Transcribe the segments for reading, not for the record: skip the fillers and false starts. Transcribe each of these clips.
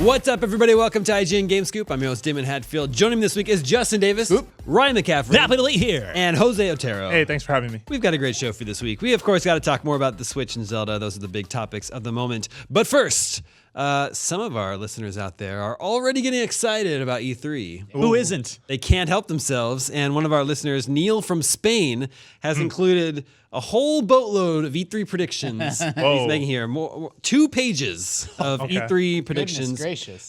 What's up, everybody? Welcome to IGN Game Scoop. I'm your host, Damon Hatfield. Joining me this week is Justin Davis, Ryan McCaffrey, Napoli here, and Jose Otero. Hey, thanks for having me. We've got a great show for this week. We, of course, got to talk more about the Switch and Zelda. Those are the big topics of the moment. But first, some of our listeners out there are already getting excited about E3. Who isn't? They can't help themselves. And one of our listeners, Neil from Spain, has included a whole boatload of E3 predictions that he's making here. 2 pages of E3 predictions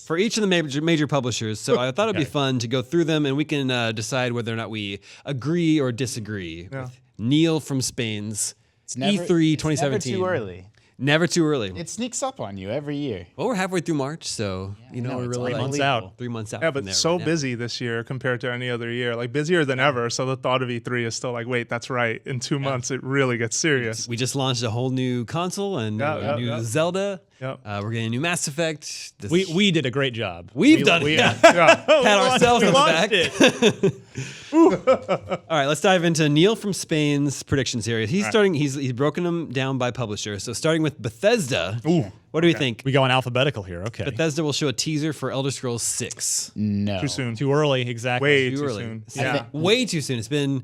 for each of the major publishers. So I thought it'd be fun to go through them, and we can decide whether or not we agree or disagree with Neil from Spain's E3 2017. It's never too early. Never too early. It sneaks up on you every year. Well, we're halfway through March, so we're really 3 months out. 3 months out. Yeah, from but there so right busy this year compared to any other year, like busier than ever. So the thought of E3 is still like, wait, that's right. In 2 months, it really gets serious. We just launched a whole new console and a new Zelda. Yep. We're getting a new Mass Effect. We did a great job. We've done it. Pat ourselves on the back. All right, let's dive into Neil from Spain's predictions here. He's starting. He's broken them down by publisher. So starting with Bethesda. What do we think? We go in alphabetical here. Okay. Bethesda will show a teaser for Elder Scrolls 6. No. Too soon. Too early. Exactly. Way Too too early. soon. Yeah. Way too soon. It's been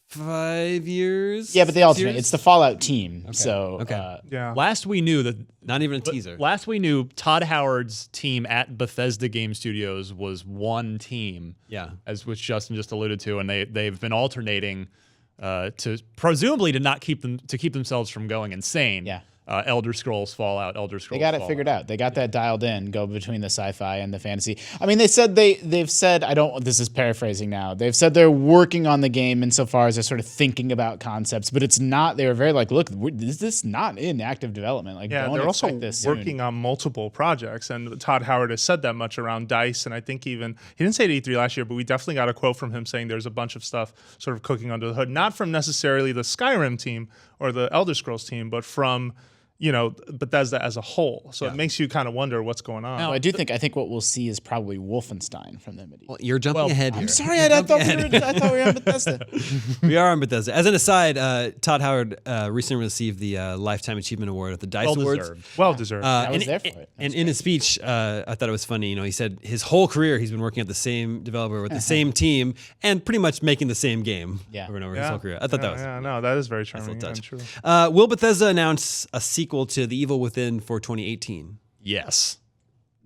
5 years. Yeah, but they alternate. It's the Fallout team. Okay. So Yeah. Last we knew that. Not even a teaser. Last we knew, Todd Howard's team at Bethesda Game Studios was one team. Yeah. As which Justin just alluded to, and they've been alternating to presumably to keep themselves from going insane. Yeah. Elder Scrolls Fallout, Elder Scrolls. they got it figured out. They got that dialed in. Go between the sci-fi and the fantasy. I mean, they've said I don't. This is paraphrasing now. They've said they're working on the game insofar as they're sort of thinking about concepts, but it's not. They were very like, look, is this not in active development? Like, Yeah, don't they're also expect this working soon. on multiple projects, and Todd Howard has said that much around DICE, and I think even he didn't say it at E3 last year, but we definitely got a quote from him saying there's a bunch of stuff sort of cooking under the hood, not from necessarily the Skyrim team or the Elder Scrolls team, but from Bethesda as a whole. So it makes you kind of wonder what's going on. No, I think what we'll see is probably Wolfenstein from them. Well, you're jumping ahead here. I'm sorry, I thought we were on Bethesda. We are on Bethesda. As an aside, Todd Howard recently received the Lifetime Achievement Award at the DICE Awards. Well deserved. I was there for it. And in his speech, I thought it was funny. He said his whole career he's been working at the same developer with the same team and pretty much making the same game over and over his whole career. I thought that was no, that is very charming and true. Will Bethesda announce a sequel to The Evil Within for 2018? Yes.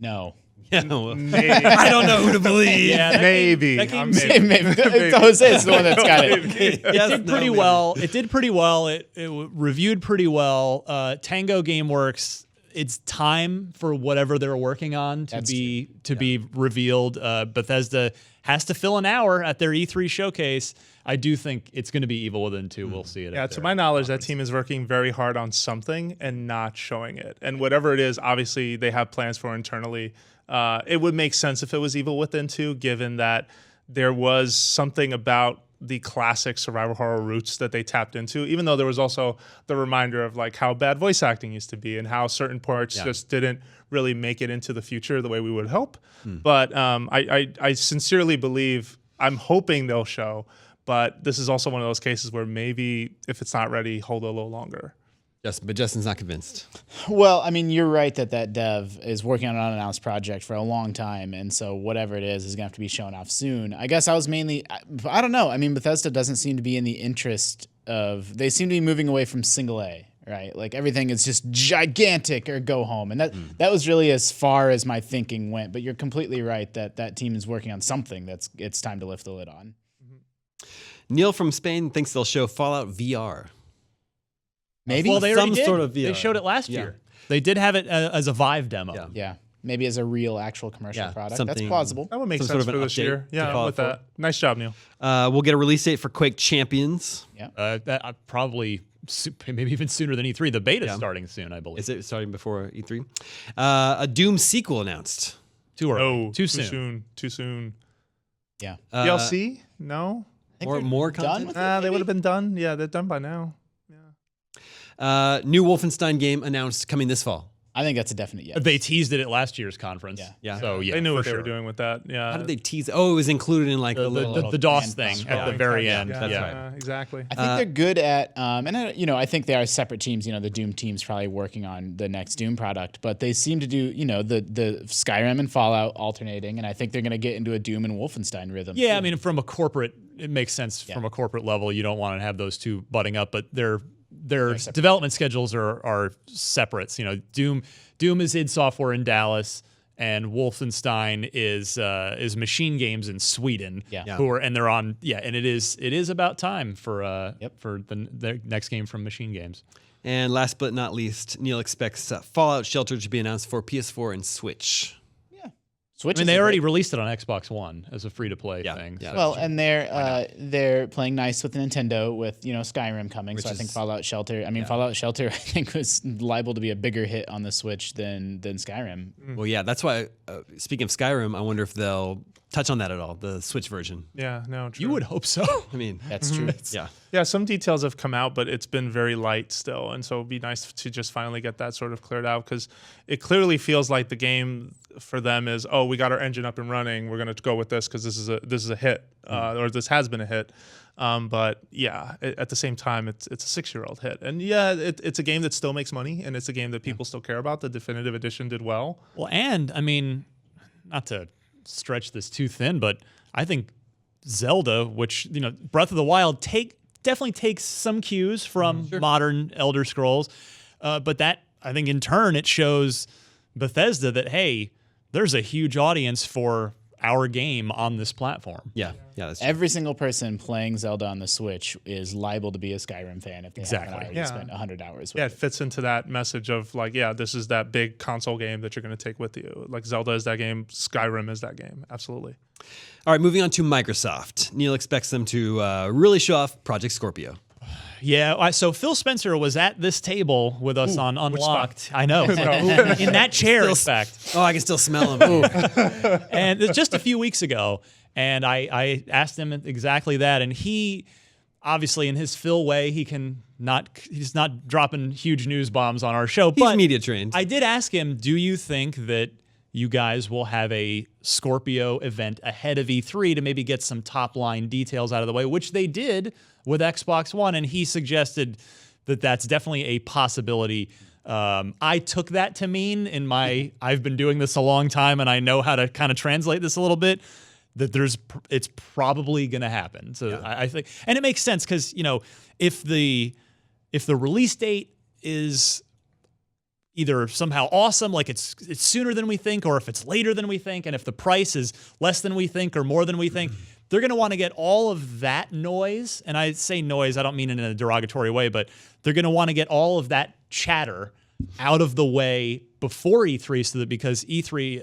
No. Yeah, well, Maybe. I don't know who to believe. Maybe. Maybe. Jose is the one that's got it. Yes, It did pretty well. It did pretty well. It reviewed pretty well. Tango Gameworks. It's time for whatever they're working on to be revealed. Bethesda has to fill an hour at their E3 showcase. I do think it's going to be Evil Within 2. We'll see it. Yeah, to my knowledge, that team is working very hard on something and not showing it. And whatever it is, obviously they have plans for internally. It would make sense if it was Evil Within 2, given that there was something about the classic survival horror roots that they tapped into, even though there was also the reminder of like how bad voice acting used to be and how certain parts just didn't really make it into the future the way we would hope. But I sincerely believe, I'm hoping they'll show, but this is also one of those cases where maybe if it's not ready, hold a little longer. But Justin's not convinced. Well, I mean, you're right that dev is working on an unannounced project for a long time, and so whatever it is going to have to be shown off soon. I guess I was mainly, I don't know. I mean, Bethesda doesn't seem to be in the interest of, they seem to be moving away from single A, right? Like everything is just gigantic or go home, and that was really as far as my thinking went. But you're completely right that team is working on something it's time to lift the lid on. Neil from Spain thinks they'll show Fallout VR. Maybe. Well, they already did. Sort of VR. They showed it last year. They did have it as a Vive demo. Yeah. Maybe as a real actual commercial product. That's plausible. That would make Some sense sort of for an this update year. to Yeah, follow with for. that. Nice job, Neil. We'll get a release date for Quake Champions. That probably maybe even sooner than E3. The beta's starting soon, I believe. Is it starting before E3? A Doom sequel announced. Too early. Oh, Too soon. Too soon. Yeah. DLC? No. More content? They would have been done. Yeah, they're done by now. New Wolfenstein game announced coming this fall. I think that's a definite yes. They teased it at last year's conference. Yeah. So yeah, They knew for what they sure. were doing with that. Yeah. How did they tease? Oh, it was included in like the little. The DOS thing at the very end. Yeah, That's yeah, right. exactly. I think they're good at, I think they are separate teams. The Doom team's probably working on the next Doom product, but they seem to do, the Skyrim and Fallout alternating, and I think they're going to get into a Doom and Wolfenstein rhythm. Yeah, I mean, from a corporate, it makes sense from a corporate level. You don't want to have those two butting up, but their development schedules are separate. Doom is id Software in Dallas, and Wolfenstein is Machine Games in Sweden. Yeah. They're on. Yeah, and it is about time for the next game from Machine Games. And last but not least, Neil expects Fallout Shelter to be announced for PS4 and Switch. Switch. I mean, they already released it on Xbox One as a free-to-play thing. Yeah. Well, and they're playing nice with Nintendo with Skyrim coming. So I think Fallout Shelter. Fallout Shelter I think was liable to be a bigger hit on the Switch than Skyrim. Well, yeah, that's why. Speaking of Skyrim, I wonder if they'll touch on that at all. The Switch version. Yeah, no, true. You would hope so. I mean, That's true. yeah. Yeah, some details have come out, but it's been very light still, and so it'd be nice to just finally get that sort of cleared out because it clearly feels like the game for them is, oh, we got our engine up and running, we're going to go with this because this is a hit, or this has been a hit. But yeah, at the same time, it's a 6-year-old hit, and yeah, it's a game that still makes money, and it's a game that people still care about. The definitive edition did well. Well, and I mean, not to stretch this too thin, but I think Zelda, which Breath of the Wild definitely takes some cues from modern Elder Scrolls, but that I think in turn it shows Bethesda that hey, there's a huge audience for our game on this platform. Yeah, that's true. Every single person playing Zelda on the Switch is liable to be a Skyrim fan if they haven't already spent 100 hours with it fits into that message of like, yeah, this is that big console game that you're going to take with you. Like Zelda is that game, Skyrim is that game. Absolutely. All right, moving on to Microsoft. Neil expects them to really show off Project Scorpio. Yeah, so Phil Spencer was at this table with us on Unlocked. I know. In that chair, in fact. Oh, I can still smell him. And it's just a few weeks ago, and I asked him exactly that, and he, obviously in his Phil way, he's not dropping huge news bombs on our show. He's media trained. I did ask him, do you think that you guys will have a Scorpio event ahead of E3 to maybe get some top-line details out of the way, which they did with Xbox One, and he suggested that that's definitely a possibility. I took that to mean I've been doing this a long time, and I know how to kind of translate this a little bit, that it's probably going to happen. So I think, and it makes sense because, if the release date is either somehow awesome, like it's sooner than we think, or if it's later than we think, and if the price is less than we think or more than we think, they're going to want to get all of that noise. And I say noise, I don't mean it in a derogatory way, but they're going to want to get all of that chatter out of the way before E3, so that because E3,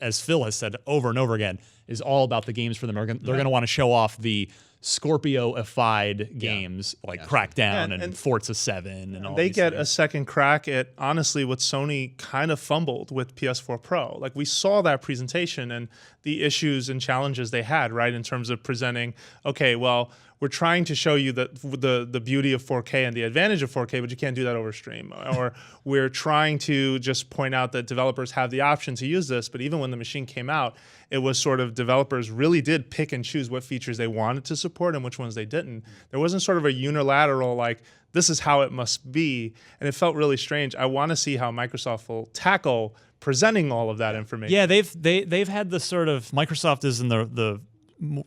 as Phil has said over and over again, is all about the games for them. They're going to want to show off the Scorpio-ified games like Crackdown and Forza 7 and all They these get things. a second crack at, honestly, what Sony kind of fumbled with PS4 Pro. Like, we saw that presentation and the issues and challenges they had, right, in terms of presenting, okay, well, we're trying to show you the beauty of 4K and the advantage of 4K, but you can't do that over stream. Or we're trying to just point out that developers have the option to use this, but even when the machine came out, it was sort of developers really did pick and choose what features they wanted to support and which ones they didn't. There wasn't sort of a unilateral, like, this is how it must be, and it felt really strange. I want to see how Microsoft will tackle presenting all of that information. Yeah, they've had the sort of, Microsoft is in the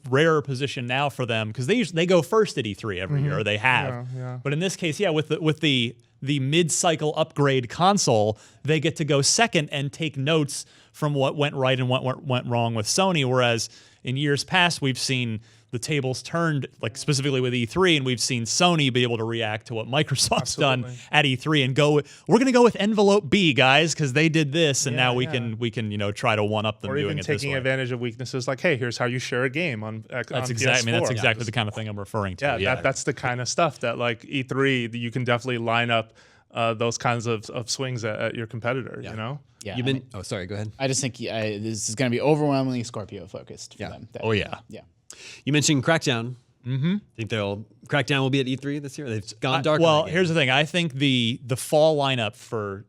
rare position now for them because they go first at E3 every year, or they have. Yeah. But in this case, with the mid-cycle upgrade console, they get to go second and take notes from what went right and what went wrong with Sony. Whereas in years past, we've seen the tables turned, like specifically with E3, and we've seen Sony be able to react to what Microsoft's done at E3 and go, we're going to go with envelope B, guys, because they did this, and now we can try to one up them or doing even it this way. taking advantage of weaknesses, like, hey, here's how you share a game on That's PS4. exactly. That's exactly the kind of thing I'm referring to. Yeah, that's the kind of stuff that, like, E3, that you can definitely line up those kinds of swings at your competitor. You know. Yeah, You've been. Oh, sorry. Go ahead. I just think this is going to be overwhelmingly Scorpio focused for them. Yeah. You mentioned Crackdown. Mm-hmm. Think Crackdown will be at E3 this year? They've gone dark. Well, here's the thing. I think the fall lineup for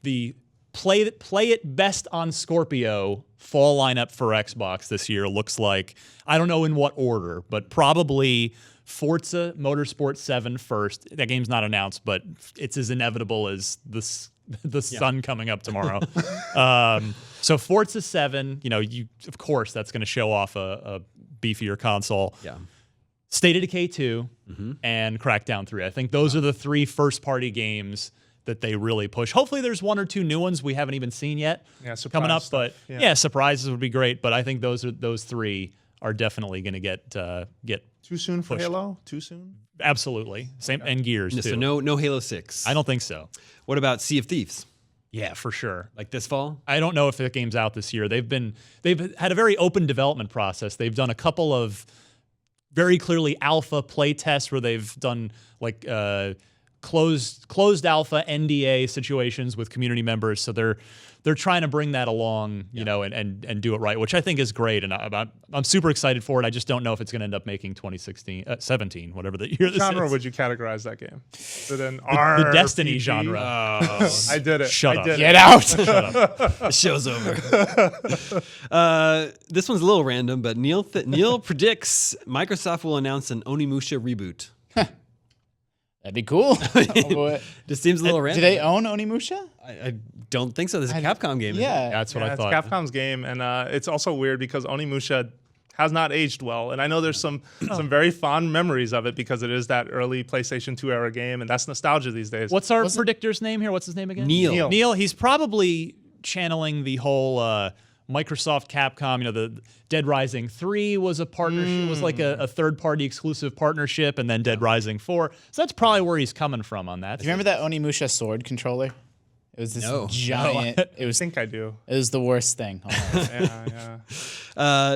the play it best on Scorpio fall lineup for Xbox this year looks like, I don't know in what order, but probably Forza Motorsport 7 first. That game's not announced, but it's as inevitable as the sun coming up tomorrow. So Forza 7, of course, that's going to show off a beefier console. Yeah. State of Decay 2 and Crackdown 3. I think those are the 3 first-party games that they really push. Hopefully there's 1 or 2 new ones we haven't even seen yet coming up. Stuff. But surprises would be great. But I think those 3 are definitely going to get too soon for pushed. Halo? Too soon? Absolutely. Same and Gears too. So no Halo 6. I don't think so. What about Sea of Thieves? Yeah, for sure. Like this fall? I don't know if that game's out this year. They've had a very open development process. They've done a couple of very clearly alpha play tests where they've done like closed alpha NDA situations with community members. So they're trying to bring that along, and do it right, which I think is great. And I'm super excited for it. I just don't know if it's going to end up making 17, whatever the year this genre is. would you categorize that game? Is it an The Destiny genre. I did it. Shut I up. did Get it. out. The show's over. This one's a little random, but Neil predicts Microsoft will announce an Onimusha reboot. That'd be cool. Just seems a little Do random. they own Onimusha? I don't think so. This is a Capcom game. Yeah. That's what I It's thought. Capcom's game, and it's also weird because Onimusha has not aged well. And I know there's some very fond memories of it because it is that early PlayStation 2 era game, and that's nostalgia these days. What's our predictor's name here? What's his name again? Neil. Neil, he's probably channeling the whole Microsoft Capcom, the Dead Rising 3 was a partnership, it was like a third-party exclusive partnership, and then Dead Rising 4. So that's probably where he's coming from on that. Do you remember that Onimusha sword controller? It was this giant. It I was think I do. It was the worst thing. Yeah.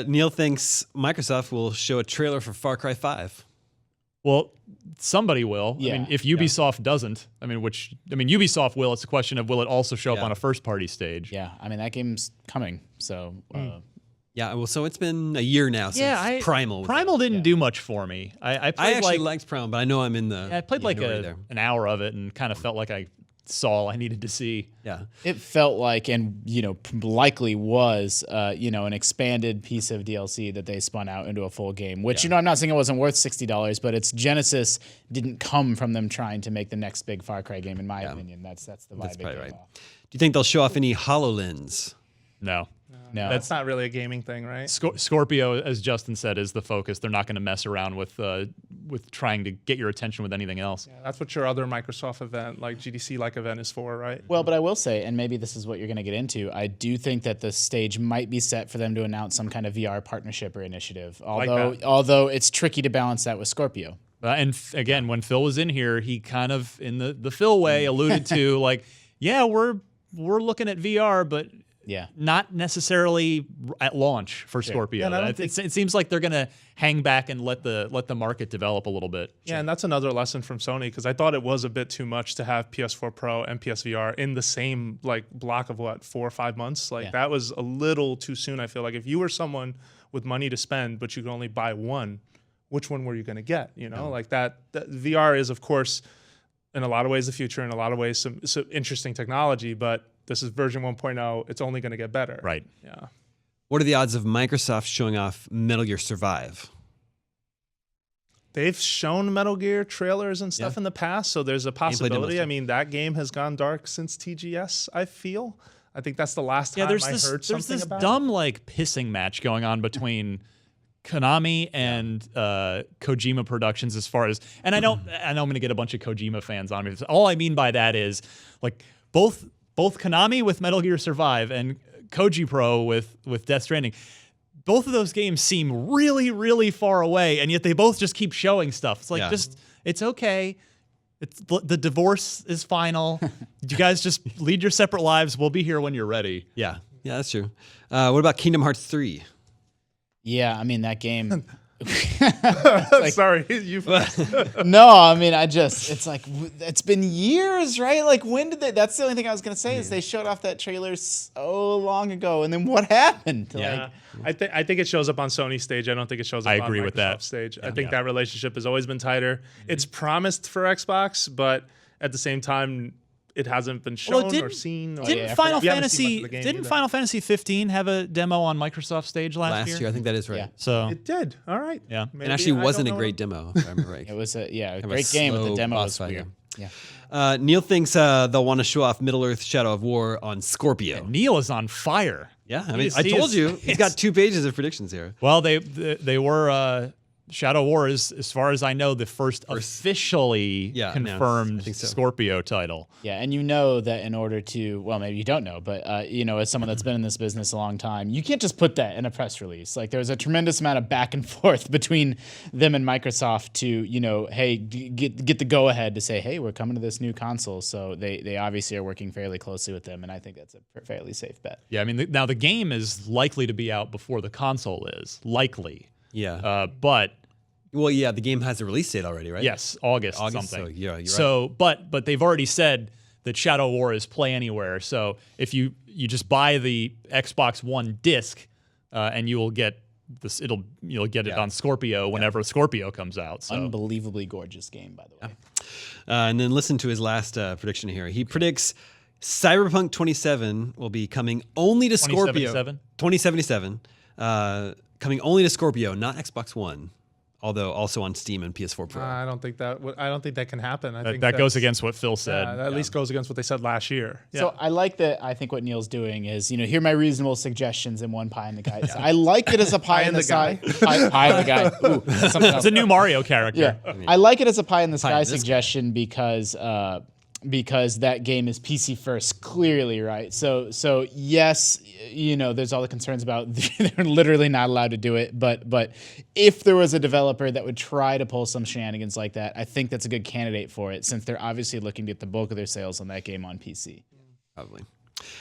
Neil thinks Microsoft will show a trailer for Far Cry 5. Well, somebody will. Yeah. I mean, if Ubisoft doesn't, Ubisoft will. It's a question of will it also show up on a first-party stage? Yeah, I mean that game's coming. So Yeah, well, so it's been a year now since Primal. Primal didn't do much for me. I played actually liked Primal, but I know I'm in the. I played like there. an hour of it and kind of felt like I saw all I needed to see. Yeah. it felt like, and likely was, an expanded piece of DLC that they spun out into a full game. Which I'm not saying it wasn't worth $60, but its genesis didn't come from them trying to make the next big Far Cry game. In my opinion, that's the vibe. That's it probably gave right. off. Do you think they'll show off any HoloLens? No. No, That's not really a gaming thing, right? Scorpio, as Justin said, is the focus. They're not going to mess around with trying to get your attention with anything else. Yeah, that's what your other Microsoft event, like GDC-like event, is for, right? Well, but I will say, and maybe this is what you're going to get into, I do think that the stage might be set for them to announce some kind of VR partnership or initiative. Although it's tricky to balance that with Scorpio. Again, when Phil was in here, he kind of, in the Phil way, alluded to we're looking at VR, but not necessarily at launch for Scorpio. Yeah, it seems like they're going to hang back and let the market develop a little bit. Yeah, and that's another lesson from Sony because I thought it was a bit too much to have PS4 Pro and PSVR in the same block of 4 or 5 months. That was a little too soon. I feel like if you were someone with money to spend but you could only buy one, which one were you going to get? That VR is, of course, in a lot of ways the future, in a lot of ways some interesting technology, but this is version 1.0. It's only going to get better. Right. Yeah. What are the odds of Microsoft showing off Metal Gear Survive? They've shown Metal Gear trailers and stuff in the past, so there's a possibility. I mean, that game has gone dark since TGS, I feel. I think that's the last time I heard something about There's this dumb pissing match going on between Konami and Kojima Productions as far as, and I know I'm going to get a bunch of Kojima fans on me. All I mean by that is both Konami with Metal Gear Survive and Koji Pro with Death Stranding, both of those games seem really, really far away, and yet they both just keep showing stuff. It's it's okay. The divorce is final. You guys just lead your separate lives. We'll be here when you're ready. Yeah, that's true. What about Kingdom Hearts 3? Yeah, I mean that game. Sorry, No, I mean it's been years, right? When did they? That's the only thing I was gonna say is they showed off that trailer so long ago, and then what happened? I think it shows up on Sony's stage. I don't think it shows up on Microsoft's stage. I think that relationship has always been tighter. It's promised for Xbox, but at the same time, it hasn't been shown or seen. Or Didn't Final Fantasy 15 have a demo on Microsoft stage last year? I think that is right. Yeah. So It did. All right. Yeah. Maybe It actually I wasn't a don't know great demo, if I remember right. It was a Kind of great game, but the slow demo boss was fight, weird. Yeah. Neil thinks they'll want to show off Middle-earth Shadow of War on Scorpio. Neil is on fire. Yeah, I mean, I told you. He's got 2 pages of predictions here. Well, they were Shadow War is, as far as I know, the first officially confirmed I think so. Scorpio title. Yeah, and you know that in order to, well, maybe you don't know, but as someone that's been in this business a long time, you can't just put that in a press release. Like, there's a tremendous amount of back and forth between them and Microsoft to, hey, get the go ahead to say, hey, we're coming to this new console. So they obviously are working fairly closely with them, and I think that's a fairly safe bet. Yeah, I mean, now the game is likely to be out before the console is likely. Yeah. But. Well, yeah, the game has a release date already, right? Yes, August something. So, yeah, you're so, but they've already said that Shadow War is Play Anywhere. So if you just buy the Xbox One disc, and you will get this, you'll get it on Scorpio whenever Scorpio comes out. So. Unbelievably gorgeous game, by the way. And then listen to his last prediction here. He predicts Cyberpunk 27 will be coming only to Scorpio. 2077. Coming only to Scorpio, not Xbox One. Although also on Steam and PS4 Pro. I don't think that can happen. I think that goes against what Phil said. That at least goes against what they said last year. Yeah. So I like that. I think what Neil's doing is, here are my reasonable suggestions in one pie in the guy. So I like it as a pie in the sky. Pie in the guy. Ooh, that's something else. It's a new Mario character. Yeah, I like it as a pie in the sky suggestion because that game is PC first, clearly, right? So yes, there's all the concerns about they're literally not allowed to do it, but if there was a developer that would try to pull some shenanigans like that, I think that's a good candidate for it, since they're obviously looking to get the bulk of their sales on that game on PC. Probably.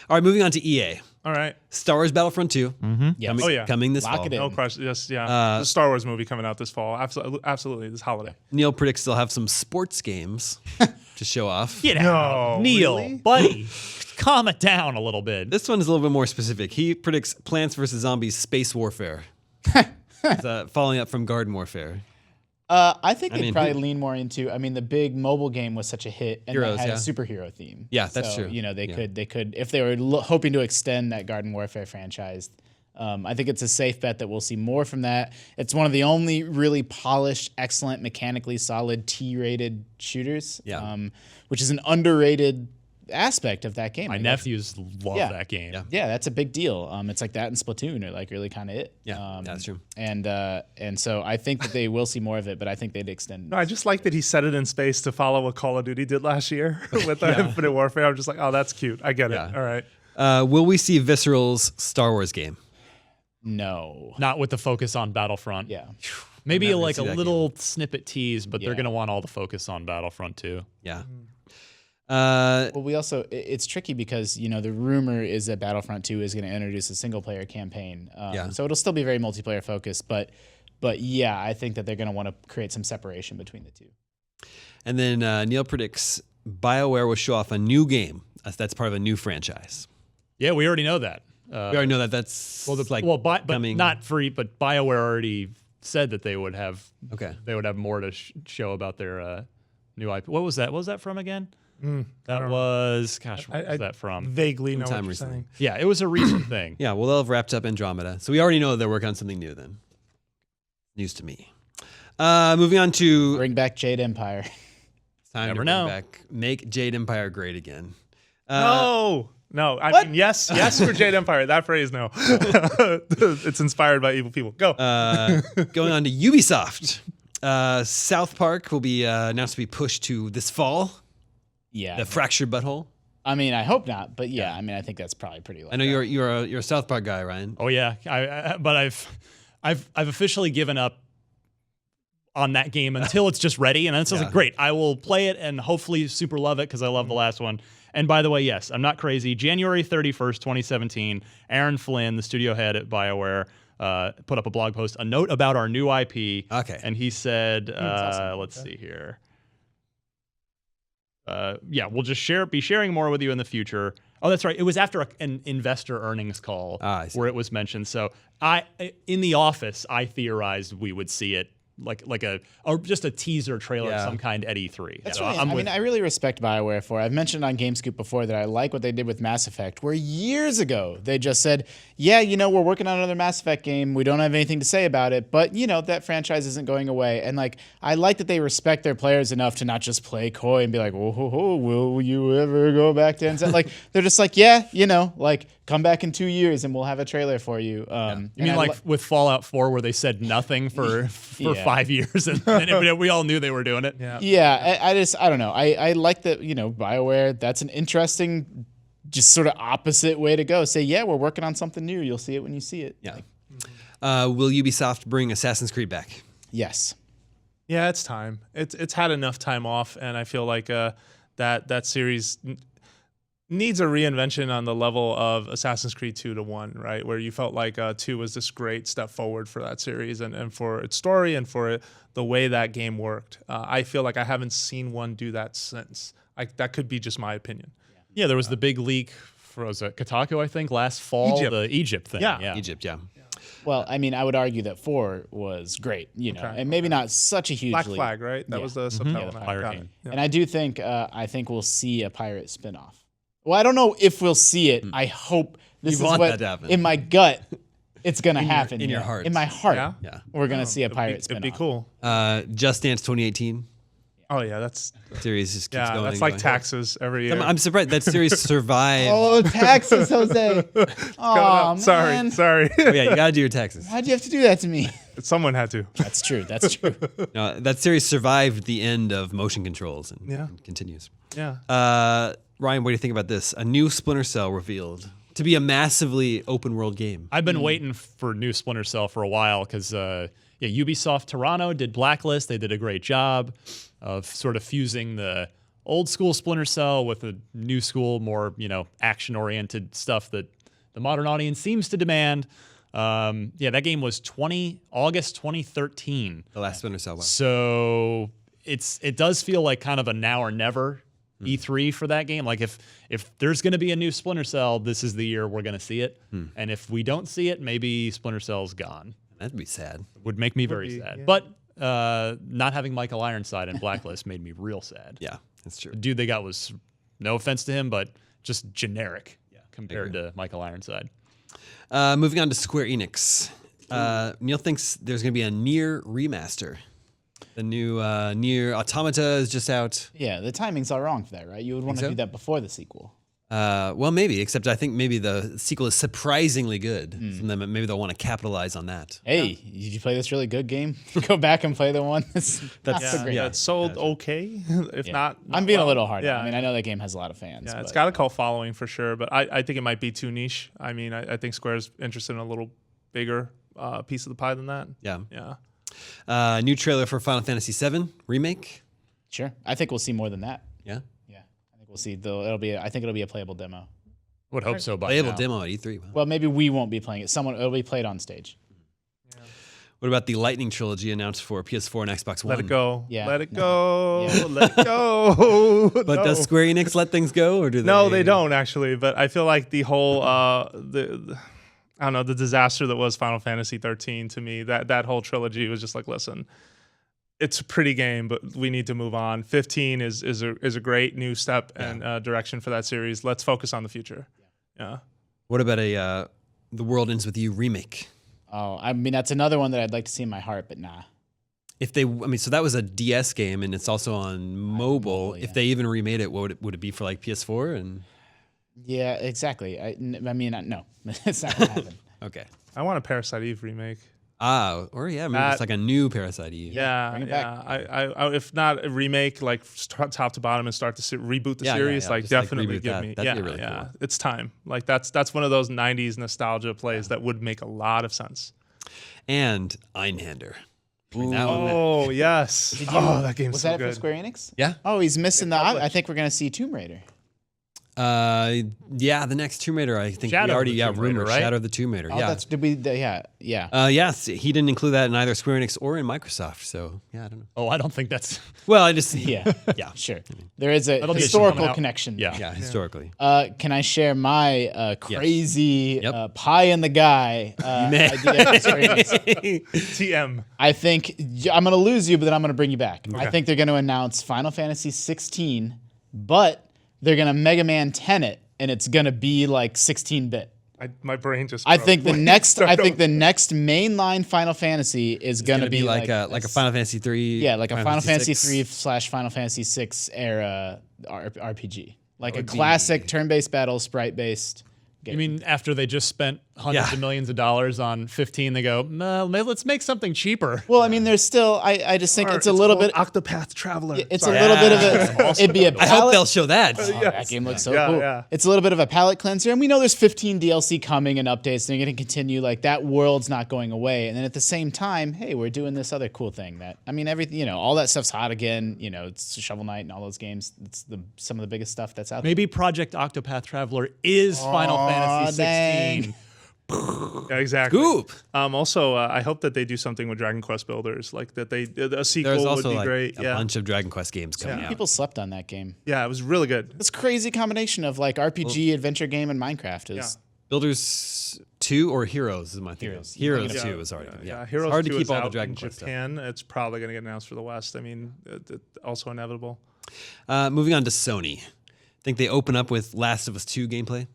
All right, moving on to EA. All right. Star Wars Battlefront 2. Yes. Coming this Lock fall. it in. No question. Yes, yeah. the Star Wars movie coming out this fall. Absolutely, this holiday. Neil predicts they'll have some sports games to show off. Get out. No, Neil, really? buddy, calm it down a little bit. This one is a little bit more specific. He predicts Plants vs. Zombies space warfare. It's, following up from Garden Warfare. I think they'd probably lean more into. I mean, the big mobile game was such a hit, and Heroes, it had yeah. a superhero theme. Yeah, that's so, true. They could if they were hoping to extend that Garden Warfare franchise. I think it's a safe bet that we'll see more from that. It's one of the only really polished, excellent, mechanically solid T-rated shooters. Yeah. Which is an underrated aspect of that game. My nephews love that game. Yeah, that's a big deal. It's like that and Splatoon are like really kind of it. Yeah, that's true. And so I think that they will see more of it, but I think they'd extend. No, I just like that he set it in space to follow what Call of Duty did last year with the Infinite Warfare. I'm just like, oh, that's cute. I get it. All right. Will we see Visceral's Star Wars game? No. Not with the focus on Battlefront. Yeah. Maybe like a little snippet tease, but they're going to want all the focus on Battlefront too. Yeah. Well, we also, it's tricky because, the rumor is that Battlefront 2 is going to introduce a single player campaign. So it'll still be very multiplayer focused, but yeah, I think that they're going to want to create some separation between the two. And then Neil predicts BioWare will show off a new game. That's part of a new franchise. Yeah, we already know that. We already know that that's but coming. not free. But BioWare already said that they would have. Okay. They would have more to show about their new IP. What was that? What was that from again? That was what was that from? Vaguely know what Sometime you're recently. saying. Yeah, it was a recent thing. Yeah, well, they'll have wrapped up Andromeda. So we already know they're working on something new then. News to me. Moving on to... Bring back Jade Empire. It's time Never to know. bring back... Make Jade Empire great again. No. I mean, yes for Jade Empire. That phrase, no. It's inspired by evil people. Go. Going on to Ubisoft. South Park will be announced to be pushed to this fall. Yeah. The Fractured Butthole. I mean, I hope not, but yeah, I mean, I think that's probably pretty likely. I know you're a South Park guy, Ryan. Oh yeah, but I've officially given up on that game until it's just ready, and then it's like, great, I will play it and hopefully super love it because I love the last one. And by the way, yes, I'm not crazy. January 31st, 2017, Aaron Flynn, the studio head at BioWare, put up a blog post, a note about our new IP. Okay. And he said, awesome. let's see here. We'll just be sharing more with you in the future. Oh, that's right. It was after an investor earnings call I see. where it was mentioned. So in the office, I theorized we would see it or just a teaser trailer of Yeah. some kind at E3. That's So right. I mean, I really respect BioWare for it. I've mentioned on GameScoop before that I like what they did with Mass Effect, where years ago they just said, yeah, we're working on another Mass Effect game. We don't have anything to say about it, but, that franchise isn't going away. And, I like that they respect their players enough to not just play coy and be like, oh, will you ever go back to NZ? They're just like, yeah, come back in 2 years and we'll have a trailer for you. You mean with Fallout 4 where they said nothing for 5 years and we all knew they were doing it? Yeah, I don't know. I like that, BioWare, that's an interesting, just sort of opposite way to go. Say, yeah, we're working on something new. You'll see it when you see it. Yeah. Will Ubisoft bring Assassin's Creed back? Yes. Yeah, it's time. It's had enough time off, and I feel like that series needs a reinvention on the level of Assassin's Creed 2 to 1, right? Where you felt like 2 was this great step forward for that series and for its story and for the way that game worked. I feel like I haven't seen one do that since. That could be just my opinion. Yeah, there was the big leak for Kotaku, I think, last fall, the Egypt thing. Yeah. Egypt, yeah. Well, I mean, I would argue that 4 was great, and maybe not such a huge Black leap. Flag, right? That was the subtitle. Yeah, the pirate game. Yeah. And I do think, I think we'll see a pirate spinoff. Well, I don't know if we'll see it. I hope this You is want what, that to happen. in my gut, it's going to happen. in your yeah. heart. In my heart, Yeah? we're going to see a pirate spinoff. It'd be cool. Just Dance 2018 Oh yeah, that's series just keeps going. that's and like going. taxes every year. I'm surprised that series survived. Oh, taxes, Jose. Oh, sorry, man. sorry. Oh, yeah, you got to do your taxes. Why'd you have to do that to me? Someone had to. That's true. That's true. No, that series survived the end of motion controls and continues. Yeah. Ryan, what do you think about this? A new Splinter Cell revealed to be a massively open world game. I've been waiting for new Splinter Cell for a while because Ubisoft Toronto did Blacklist. They did a great job of sort of fusing the old school Splinter Cell with the new school, more action oriented stuff that the modern audience seems to demand. That game was August 2013. The last Splinter Cell. Wow. So it does feel like kind of a now or never E3 for that game. Like if there's going to be a new Splinter Cell, this is the year we're going to see it. And if we don't see it, maybe Splinter Cell's gone. That'd be sad. Would make me very sad. Yeah. But not having Michael Ironside in Blacklist made me real sad. Yeah, that's true. The dude they got was, no offense to him, but just generic compared to Michael Ironside. Moving on to Square Enix. Neil thinks there's going to be a Nier remaster. The new Nier Automata is just out. Yeah, the timing's all wrong for that, right? You would want to do that before the sequel. Well, maybe, except I think maybe the sequel is surprisingly good. From them, maybe they'll want to capitalize on that. Hey, did you play this really good game? Go back and play the one that's not so great. It sold okay, if not. I'm being a little hard. Yeah. I mean, I know that game has a lot of fans. Yeah, but it's got a cult following for sure, but I think it might be too niche. I mean, I think Square's interested in a little bigger piece of the pie than that. Yeah. Yeah. New trailer for Final Fantasy VII Remake. Sure. I think we'll see more than that. Yeah. Yeah. I think we'll see. I think it'll be a playable demo. Would hope so by Playable now. demo at E3. Wow. Well, maybe we won't be playing it. It'll be played on stage. What about the Lightning trilogy announced for PS4 and Xbox One? Let it go. Yeah. Let it go. Yeah. Let it go. But does Square Enix let things go, or do they? No, they don't actually. But I feel like the whole I don't know, the disaster that was Final Fantasy 13 to me, that whole trilogy was just like, listen, it's a pretty game, but we need to move on. 15 is a great new step and direction for that series. Let's focus on the future. Yeah. What about a The World Ends With You remake? Oh, I mean, that's another one that I'd like to see in my heart, but nah. So that was a DS game, and it's also on mobile. yeah. If they even remade it, what would it be for like PS4? And Yeah, exactly. I mean, no, it's not gonna happen. okay. I want a Parasite Eve remake. Or maybe it's like a new Parasite Eve. Yeah, bring it yeah. I if not a remake, like top to bottom and start to reboot the series, like Just, like, definitely reboot give that. me. That'd yeah, be really yeah. cool. It's time. Like that's one of those '90s nostalgia plays that would make a lot of sense. And Einhander. Between that one and that. Oh yes. That game's Was so that good. for Square Enix? Yeah. Oh, he's missing the. I published. think we're gonna see Tomb Raider. Yeah, the next Tomb Raider. I think Shadow we of already the Tomb Raider, rumored right? Shadow of the Tomb Raider. Oh, Yeah. yeah. Yes, he didn't include that in either Square Enix or in Microsoft. So yeah, I don't know. Oh, I don't think that's. Well, I just Yeah. yeah, Sure. There is a don't think it's historical coming out. connection. Yeah. historically. Can I share my crazy Yep. pie in the guy idea for Square Enix? TM. I think I'm going to lose you, but then I'm going to bring you back. I think they're going to announce Final Fantasy 16, but they're going to Mega Man 10 it, and it's going to be like 16-bit. My brain just. I broke. think the next mainline Final Fantasy is going to be like a Final Fantasy 3. Yeah, like a Final Fantasy 6. 3 / Final Fantasy 6 era RPG. Like a classic turn-based battle, sprite-based game. You mean after they just spent hundreds of millions of dollars on 15, they go, no, let's make something cheaper. Well, I mean, there's still. I just think Or it's a little called bit. Octopath Traveler. It's Sorry. a little bit of a. It'd be a. I hope they'll show that. That game looks so Yeah, cool. yeah. It's a little bit of a palate cleanser, and we know there's 15 DLC coming and updates. They're going to continue. Like that world's not going away. And then at the same time, hey, we're doing this other cool thing. That I mean, everything. All that stuff's hot again. It's Shovel Knight and all those games. It's some of the biggest stuff that's out there. Maybe Project Octopath Traveler is Final Fantasy 16. Yeah, exactly. Scoop. Also, I hope that they do something with Dragon Quest Builders, like that a sequel There's would also be like great. a Yeah, bunch of Dragon Quest games coming out. People slept on that game. yeah, it was really good. It's crazy combination of like RPG, adventure game, and Minecraft is. Builders 2 or Heroes is my thing. Heroes. Heroes Yeah, 2 is already. Yeah, Heroes it's hard to 2 keep is all the out Dragon in Quest stuff. Japan. It's probably going to get announced for the West. I mean, also inevitable. Moving on to Sony. Think they open up with Last of Us 2 gameplay?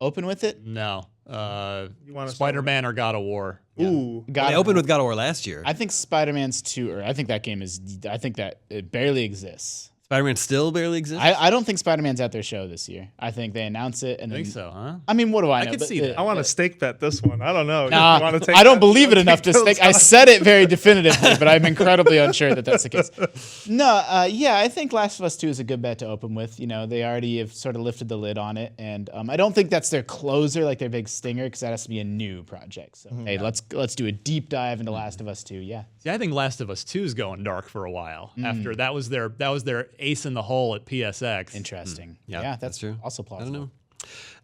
Open with it. No. You want to Spider-Man or God of War. Ooh, Well, they opened with God of War last year. I think Spider-Man's 2, or I think that game is. I think that it barely exists. Spider-Man still barely exists? I don't think Spider-Man's at their show this year. I think they announce it and I then. think so, huh? I mean, what do I know? could But see the- that. I want to stake bet this one. I don't know. Nah, You wanna take I don't that? believe it I'll enough take to those stake. I odds. said it very definitively, but I'm incredibly unsure that that's the case. No, yeah, I think Last of Us 2 is a good bet to open with. They already have sort of lifted the lid on it, and I don't think that's their closer, like their big stinger, because that has to be a new project. So hey, let's do a deep dive into Last of Us 2. Yeah, See, I think Last of Us 2 is going dark for a while. After that was their ace in the hole at PSX. interesting. Yeah, Yeah, that's true. Also I plausible.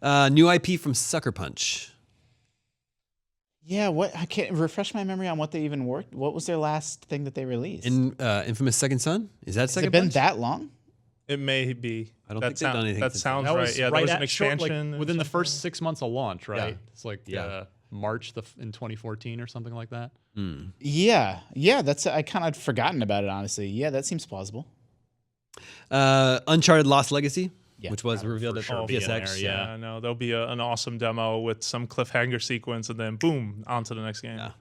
don't know. New IP from Sucker Punch. Yeah, what I can't refresh my memory on what they even worked. What was their last thing that they released? Infamous Second Son? Is that Has Sucker it been Punch? that long? It may be. I don't think they've done anything That since sounds That right. was Yeah, right there was an at expansion within the first 6 months of launch, right? Yeah. It's like Yeah. March in 2014 or something like that. Yeah, that's I kind of forgotten about it honestly. Yeah, that seems plausible. Uncharted Lost Legacy, Yeah. which was revealed at sure be in PSX. there, yeah. Yeah, no, there'll be an awesome demo with some cliffhanger sequence, and then boom, on to the next game. Yeah.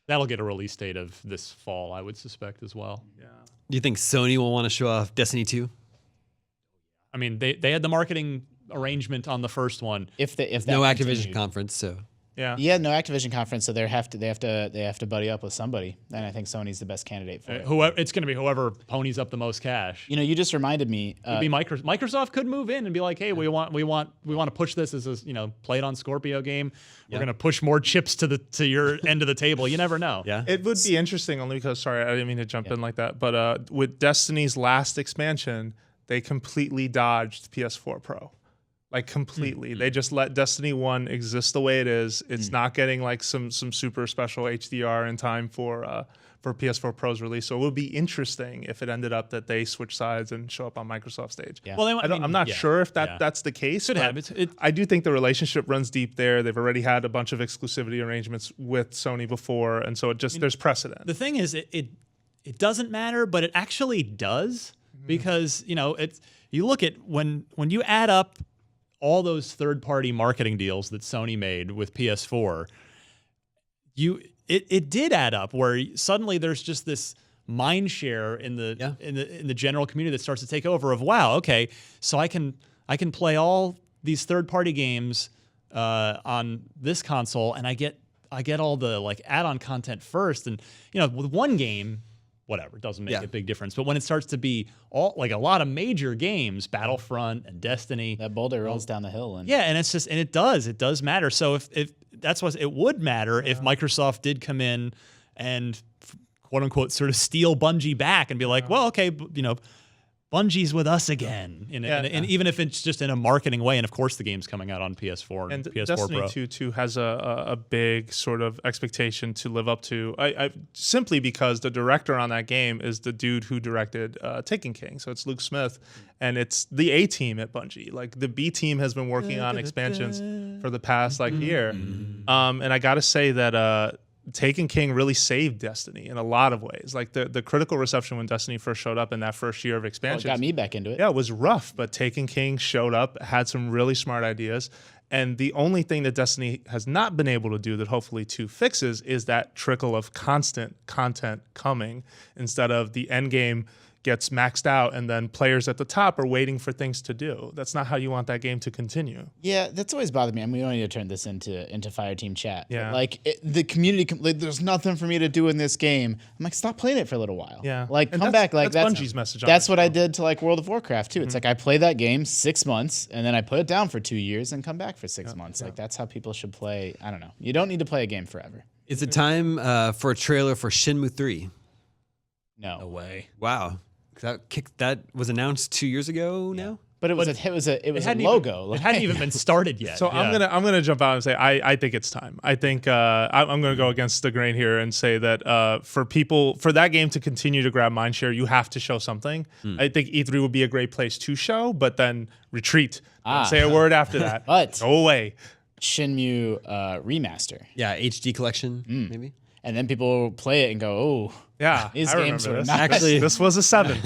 That'll get a release date of this fall, I would suspect as well. Do you think Sony will want to show off Destiny 2? I mean, they had the marketing arrangement on the first one. If that No Activision continued. conference, so Yeah. Yeah, no Activision conference, so they have to buddy up with somebody, and I think Sony's the best candidate for it. Whoever it's going to be, whoever ponies up the most cash. You just reminded me. It'd be Microsoft could move in and be like, hey, we want to push this as a play it on Scorpio game. We're going to push more chips to your end of the table. You never know. yeah. It would be interesting only because, sorry, I didn't mean to jump in like that, but with Destiny's last expansion, they completely dodged PS4 Pro. Like completely. They just let Destiny 1 exist the way it is. It's not getting like some super special HDR in time for PS4 Pro's release. So it would be interesting if it ended up that they switch sides and show up on Microsoft stage. Yeah. Well, I'm not sure if that's the case. Could but have. I do think the relationship runs deep there. They've already had a bunch of exclusivity arrangements with Sony before, and so there's precedent. The thing is, it doesn't matter, but it actually does because it's you look at when you add up all those third-party marketing deals that Sony made with PS4, it did add up where suddenly there's just this mind share in the general community that starts to take over of wow, okay, so I can play all these third-party games on this console and I get all the like add-on content first, and with one game, whatever, it doesn't make a big difference. But when it starts to be all like a lot of major games, Battlefront and Destiny, that boulder rolls down the hill, and and it does matter. So if that's what it would matter if Microsoft did come in and quote unquote sort of steal Bungie back and be like, well, okay, Bungie's with us again, and even if it's just in a marketing way, and of course the game's coming out on PS4 and PS4 Destiny Pro. 2 too has a big sort of expectation to live up to. I simply because the director on that game is the dude who directed Taken King, so it's Luke Smith, and it's the A team at Bungie. Like the B team has been working on expansions for the past year, and I gotta say that. Taken King really saved Destiny in a lot of ways. Like the critical reception when Destiny first showed up in that first year of expansion. Got me back into it. Yeah, it was rough, but Taken King showed up, had some really smart ideas. And the only thing that Destiny has not been able to do that hopefully 2 fixes is that trickle of constant content coming instead of the end game gets maxed out and then players at the top are waiting for things to do. That's not how you want that game to continue. Yeah, that's always bothered me. I mean, we don't need to turn this into Fireteam chat. Yeah. Like the community, there's nothing for me to do in this game. I'm like, stop playing it for a little while. Yeah. Like, And come back. Like that's that's Bungie's message on That's it. what I did to like World of Warcraft too. It's like I play that game 6 months and then I put it down for 2 years and come back for 6 months. Like that's how people should play. I don't know. You don't need to play a game forever. Is it time for a trailer for Shenmue 3? No way. Wow. That was announced 2 years ago now? But it was a logo. It hadn't even been started yet. So I'm gonna jump out and say I think it's time. I think I'm gonna go against the grain here and say that for that game to continue to grab mindshare, you have to show something. I think E3 would be a great place to show, but then retreat. Don't say a word after that. But go away. Shenmue remaster. Yeah, HD collection, maybe. And then people play it and go, "Oh, Yeah, these I games remember are this. not." Actually, This was a 7.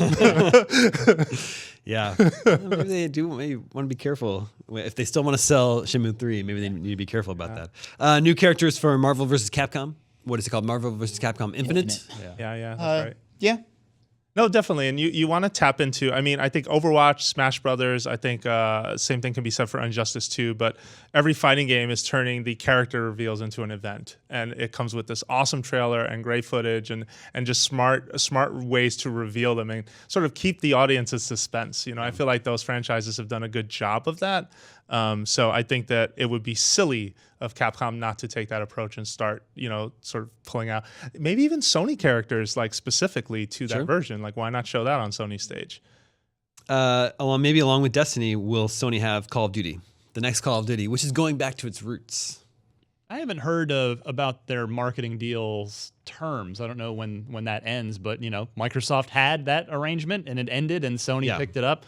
Yeah. Maybe they do maybe want to be careful. If they still want to sell Shenmue 3, maybe they need to be careful about that. New characters for Marvel vs. Capcom. What is it called? Marvel vs. Capcom Infinite? Yeah, that's right. Yeah. No, definitely. And you want to tap into, I mean, I think Overwatch, Smash Brothers, I think same thing can be said for Injustice 2, but every fighting game is turning the character reveals into an event. And it comes with this awesome trailer and great footage and just smart ways to reveal them and sort of keep the audience's suspense. You know, I feel like those franchises have done a good job of that. So I think that it would be silly of Capcom not to take that approach and start, sort of pulling out maybe even Sony characters like specifically to that version. Like, why not show that on Sony's stage? Along with Destiny, will Sony have Call of Duty, the next Call of Duty, which is going back to its roots? I haven't heard about their marketing deals terms. I don't know when that ends, but Microsoft had that arrangement and it ended, and Sony picked it up.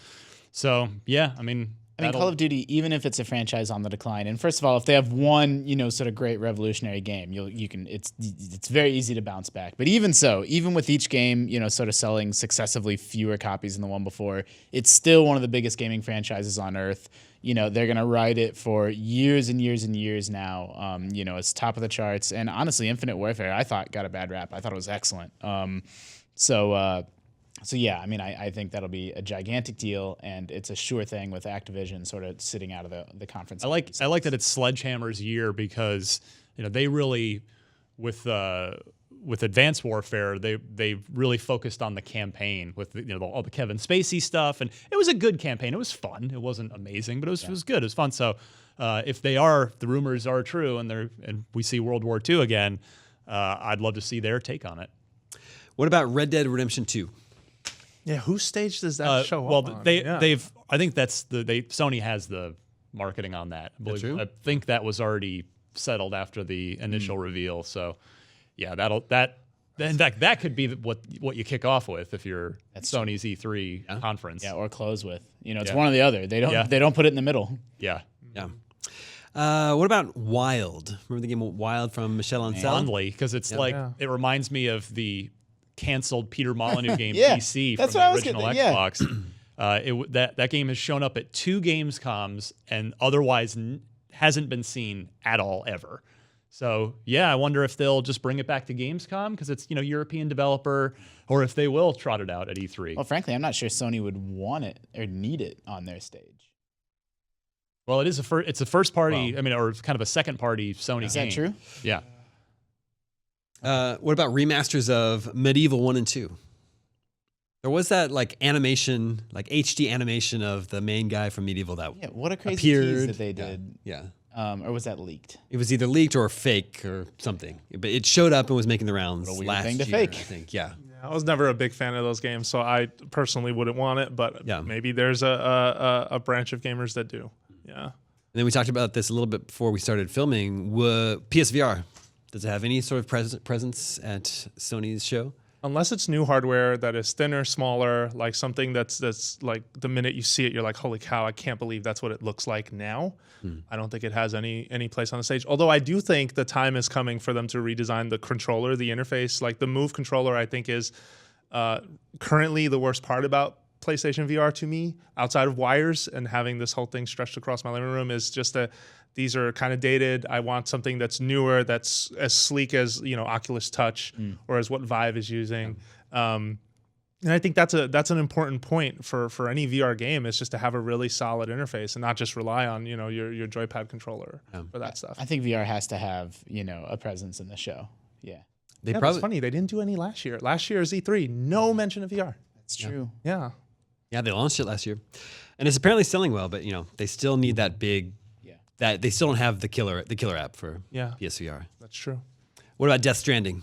So yeah, I mean, Call of Duty, even if it's a franchise on the decline, and first of all, if they have one, sort of great revolutionary game, it's very easy to bounce back. But even so, even with each game, sort of selling successively fewer copies than the one before, it's still one of the biggest gaming franchises on earth. They're gonna ride it for years and years and years now. It's top of the charts, and honestly, Infinite Warfare, I thought got a bad rap. I thought it was excellent. So yeah, I mean, I think that'll be a gigantic deal, and it's a sure thing with Activision sort of sitting out of the conference. I like that it's Sledgehammer's year because they really with Advanced Warfare they really focused on the campaign with all the Kevin Spacey stuff, and it was a good campaign. It was fun. It wasn't amazing, but it was good. It was fun. So if the rumors are true and we see World War II again, I'd love to see their take on it. What about Red Dead Redemption 2? Yeah, whose stage does that show up on? They've. I think that's Sony has the marketing on that. I think that was already settled after the initial reveal. So, yeah, in fact, that could be what you kick off with if you're Sony's E3 conference. Yeah, or close with. It's one or the other. They don't put it in the middle. Yeah. What about Wild? Remember the game Wild from Michel Ancel? Fondly, because it's it reminds me of the canceled Peter Molyneux game Yeah, PC that's from what the I was original getting- Xbox. That game has shown up at 2 Gamescoms and otherwise hasn't been seen at all ever. So yeah, I wonder if they'll just bring it back to Gamescom because it's European developer, or if they will trot it out at E3. Well, frankly, I'm not sure Sony would want it or need it on their stage. Well, it's a first party. Or kind of a second party Sony game. Is that true? Yeah. What about remasters of Medieval 1 and 2? There was that animation, HD animation of the main guy from Medieval that what a crazy appeared. tease that they did. Yeah. Or was that leaked? It was either leaked or fake or something. But it showed up and was making the rounds What a weird last thing to year, fake. I think. Yeah. I was never a big fan of those games, so I personally wouldn't want it. But Yeah. maybe there's a branch of gamers that do. Yeah. And then we talked about this a little bit before we started filming. PSVR, does it have any sort of presence at Sony's show? Unless it's new hardware that is thinner, smaller, like something that's like the minute you see it, you're like, holy cow, I can't believe that's what it looks like now. I don't think it has any place on the stage. Although I do think the time is coming for them to redesign the controller, the interface. Like the Move controller, I think is currently the worst part about PlayStation VR to me, outside of wires and having this whole thing stretched across my living room, is just that these are kind of dated. I want something that's newer, that's as sleek as Oculus Touch or as what Vive is using. And I think that's an important point for any VR game, is just to have a really solid interface and not just rely on your joypad controller for that stuff. I think VR has to have a presence in the show. Yeah, That's funny. They didn't do any last year. Last year's E3, no mention of VR. that's true. Yeah. Yeah, they launched it last year, and it's apparently selling well. But they still need that big. That they still don't have the killer app for PSVR. That's true. What about Death Stranding?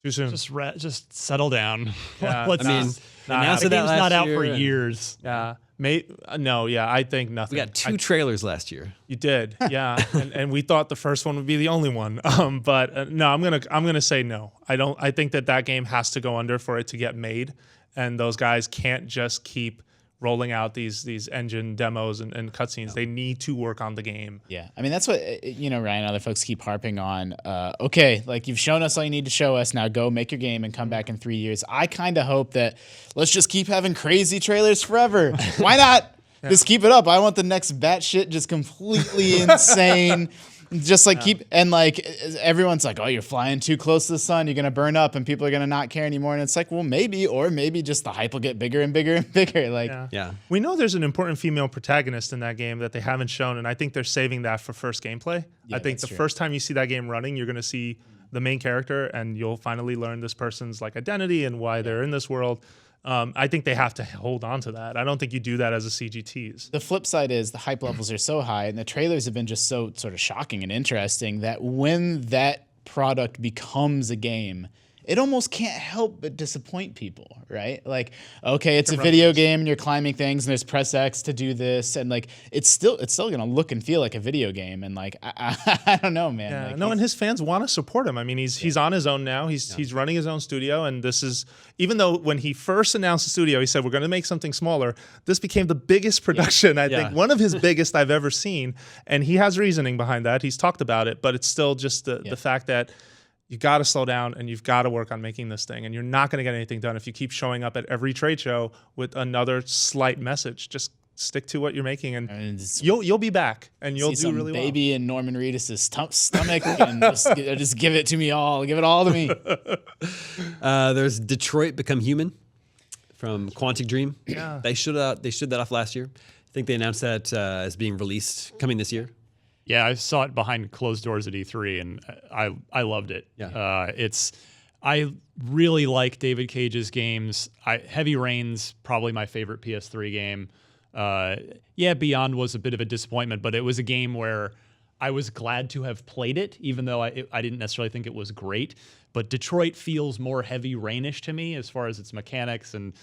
Too soon. Just settle down. Yeah, Let's, I mean, the announced game's that last not out year for and- years. Yeah. I think nothing. We got two trailers last year. You did, yeah, and we thought the first one would be the only one. But no, I'm gonna say no. I think that game has to go under for it to get made, and those guys can't just keep rolling out these engine demos and cutscenes. They need to work on the game. Yeah, I mean that's what Ryan and other folks keep harping on. Okay, like you've shown us all you need to show us. Now go make your game and come back in 3 years. I kind of hope that let's just keep having crazy trailers forever. Why not? Just keep it up. I want the next batshit just completely insane. Just like keep and like everyone's like, oh, you're flying too close to the sun, you're gonna burn up, and people are gonna not care anymore. And it's like, well, maybe just the hype will get bigger and bigger and bigger. Like, Yeah. We know there's an important female protagonist in that game that they haven't shown, and I think they're saving that for first gameplay. Yeah, I think that's the true. first time you see that game running, you're gonna see the main character, and you'll finally learn this person's like identity and why they're in this world. I think they have to hold on to that. I don't think you do that as a CG tease. the flip side is the hype levels are so high, and the trailers have been just so sort of shocking and interesting that when that product becomes a game, it almost can't help but disappoint people, right? Like, okay, it's a video game and you're climbing things and there's press X to do this, and like it's still gonna look and feel like a video game, and like I don't know, man. Yeah, Like, no, and his fans want to support him. I mean, he's on his own now. He's running his own studio, and this is, even though when he first announced the studio, he said we're going to make something smaller. This became the biggest production, I think, one of his biggest I've ever seen, and he has reasoning behind that. He's talked about it, but it's still just the fact that you got to slow down and you've got to work on making this thing, and you're not going to get anything done if you keep showing up at every trade show with another slight message. Just stick to what you're making, and you'll be back, and you'll see do some really well. baby in Norman Reedus' stomach and just give it to me all. Give it all to me. There's Detroit Become Human from Quantic Dream. Yeah. They showed that off last year. I think they announced that as being released coming this year. Yeah, I saw it behind closed doors at E3, and I loved it. Yeah. I really like David Cage's games. Heavy Rain's probably my favorite PS3 game. Beyond was a bit of a disappointment, but it was a game where I was glad to have played it, even though I didn't necessarily think it was great. But Detroit feels more Heavy Rainish to me as far as its mechanics and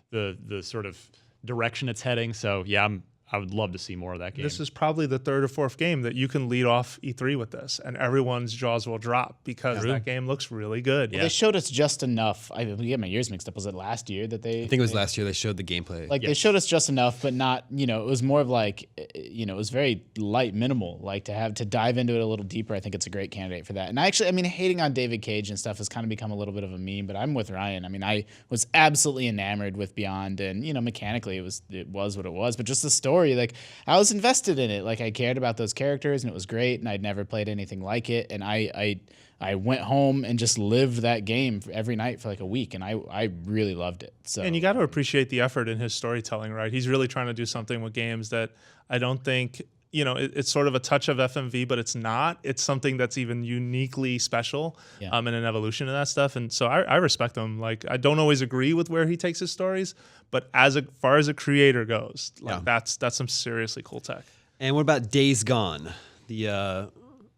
the sort of direction it's heading. So yeah, I would love to see more of that game. This is probably the third or fourth game that you can lead off E3 with this, and everyone's jaws will drop because that game looks really good. They showed us just enough. I get my years mixed up. Was it last year that they? I think it was last year they showed the gameplay. Like they showed us just enough, but not. It was more of like, it was very light, minimal. Like to dive into it a little deeper. I think it's a great candidate for that. And hating on David Cage and stuff has kind of become a little bit of a meme. But I'm with Ryan. I mean, I was absolutely enamored with Beyond, and mechanically it was what it was. But just the story, like I was invested in it. Like I cared about those characters, and it was great. And I'd never played anything like it. And I went home and just lived that game every night for like a week, and I really loved it. So, and you got to appreciate the effort in his storytelling, right? He's really trying to do something with games that I don't think, it's sort of a touch of FMV, but it's not. It's something that's even uniquely special, and an evolution of that stuff. And so I respect him. Like I don't always agree with where he takes his stories, but as far as a creator goes, that's some seriously cool tech. And what about Days Gone, the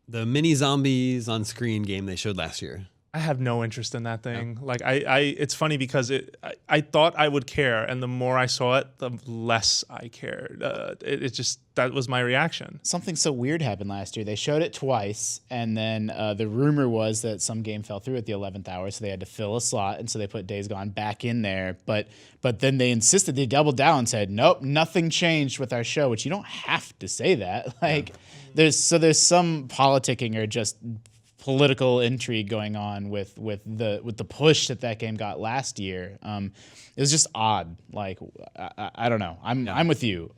mini zombies on screen game they showed last year? I have no interest in that thing. Like it's funny because I thought I would care, and the more I saw it, the less I cared. It just, that was my reaction. Something so weird happened last year. They showed it twice, and then the rumor was that some game fell through at the 11th hour, so they had to fill a slot, and so they put Days Gone back in there. But then they insisted, they doubled down and said, nope, nothing changed with our show, which you don't have to say that. Like, there's some politicking or just political intrigue going on with the push that game got last year. It was just odd. Like, I don't know. I'm with you.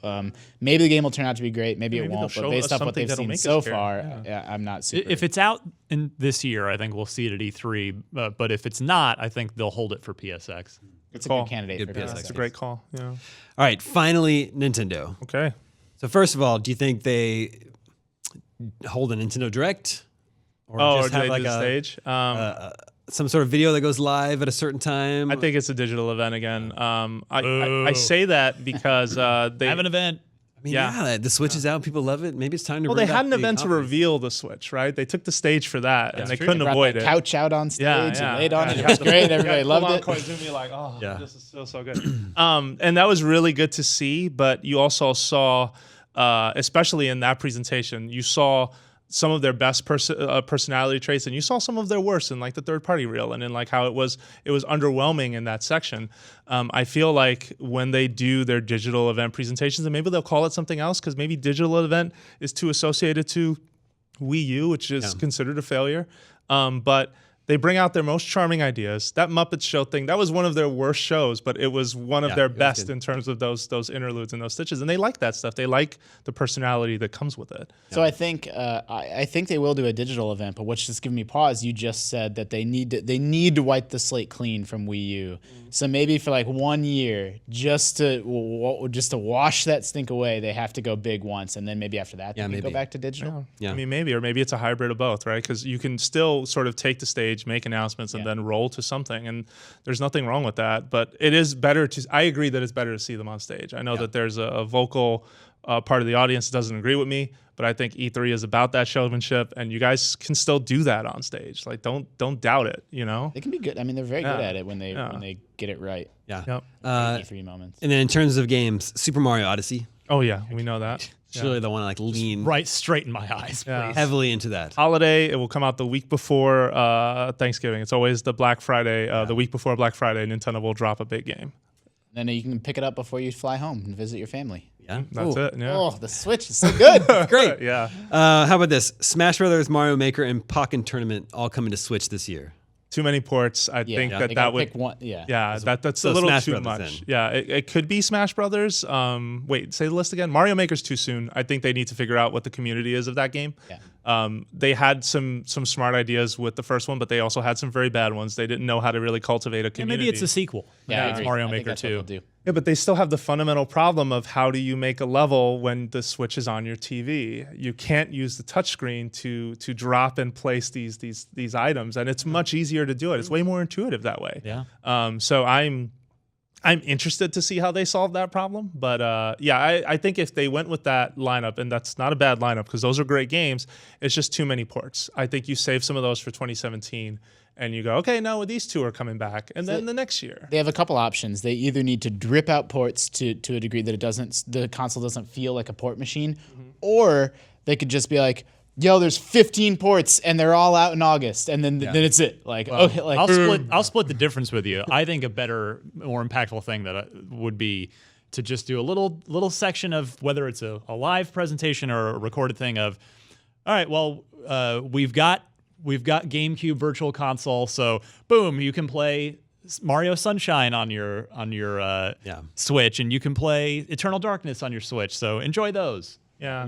Maybe the game will turn out to be great. Maybe it won't. But based off what they've seen so far, I'm not super. If it's out in this year, I think we'll see it at E3. But if it's not, I think they'll hold it for PSX. It's a good candidate for PSX. PSX. It's a great call. Yeah. All right, finally, Nintendo. Okay. So first of all, do you think they hold a Nintendo Direct? Or just have like a stage? Some sort of video that goes live at a certain time? I think it's a digital event again. I say that because they have an event. I mean, yeah, the Switch is out. People love it. Maybe it's time to. Well, they had an event to reveal the Switch, right? They took the stage for that, and they couldn't avoid it. Couch out on stage, and laid on it. It was great. Everybody loved it. Koizumi, like, this is still so good. And that was really good to see. But you also saw, especially in that presentation, you saw some of their best personality traits, and you saw some of their worst in like the third-party reel, and in like how it was underwhelming in that section. I feel like when they do their digital event presentations, and maybe they'll call it something else, because maybe digital event is too associated to Wii U, which is considered a failure. But they bring out their most charming ideas. That Muppet Show thing, that was one of their worst shows, but it was one of their best in terms of those interludes and those stitches. And they like that stuff. They like the personality that comes with it. So I think they will do a digital event, but what's just giving me pause, you just said that they need to wipe the slate clean from Wii U. So maybe for like 1 year, just to wash that stink away, they have to go big once, and then maybe after that they can go back to digital. Yeah. I mean, maybe it's a hybrid of both, right? Because you can still sort of take the stage, make announcements, and then roll to something, and there's nothing wrong with that. But it is better to. I agree that it's better to see them on stage. I know that there's a vocal part of the audience that doesn't agree with me, but I think E3 is about that showmanship, and you guys can still do that on stage. Like, don't doubt it. You know, they can be good. I mean, they're very good at it when they get it right. Yeah. Yep. E3 moments. And then in terms of games, Super Mario Odyssey. Oh yeah, we know that. It's really the one I like lean Right straight in my eyes, please. heavily into that. Holiday, it will come out the week before Thanksgiving. It's always the Black Friday. The week before Black Friday, Nintendo will drop a big game. Then you can pick it up before you fly home and visit your family. Yeah, that's it. Yeah. Oh, the Switch is so good. It's great. Yeah. How about this? Smash Brothers, Mario Maker, and Pokken Tournament all coming to Switch this year. Too many ports. I think that would pick one. Yeah. Yeah, that's so a little Smash too Brothers much. then. Yeah, it could be Smash Brothers. Wait, say the list again. Mario Maker's too soon. I think they need to figure out what the community is of that game. Yeah. They had some smart ideas with the first one, but they also had some very bad ones. They didn't know how to really cultivate a community. Maybe it's a sequel. Yeah, It's Mario Maker 2. Yeah, but they still have the fundamental problem of how do you make a level when the Switch is on your TV? You can't use the touchscreen to drop and place these items, and it's much easier to do it. It's way more intuitive that way. Yeah. So I'm interested to see how they solve that problem. But I think if they went with that lineup, and that's not a bad lineup because those are great games, it's just too many ports. I think you save some of those for 2017. And you go, okay, no, these two are coming back, and then the next year they have a couple options. They either need to drip out ports to a degree that the console doesn't feel like a port machine, or they could just be like, yo, there's 15 ports and they're all out in August, and then it's it. Like, okay, like I'll split the difference with you. I think a better, more impactful thing that would be to just do a little section of whether it's a live presentation or a recorded thing of, all right, well, we've got GameCube Virtual Console, so boom, you can play Mario Sunshine on your Switch, and you can play Eternal Darkness on your Switch. So enjoy those. Yeah,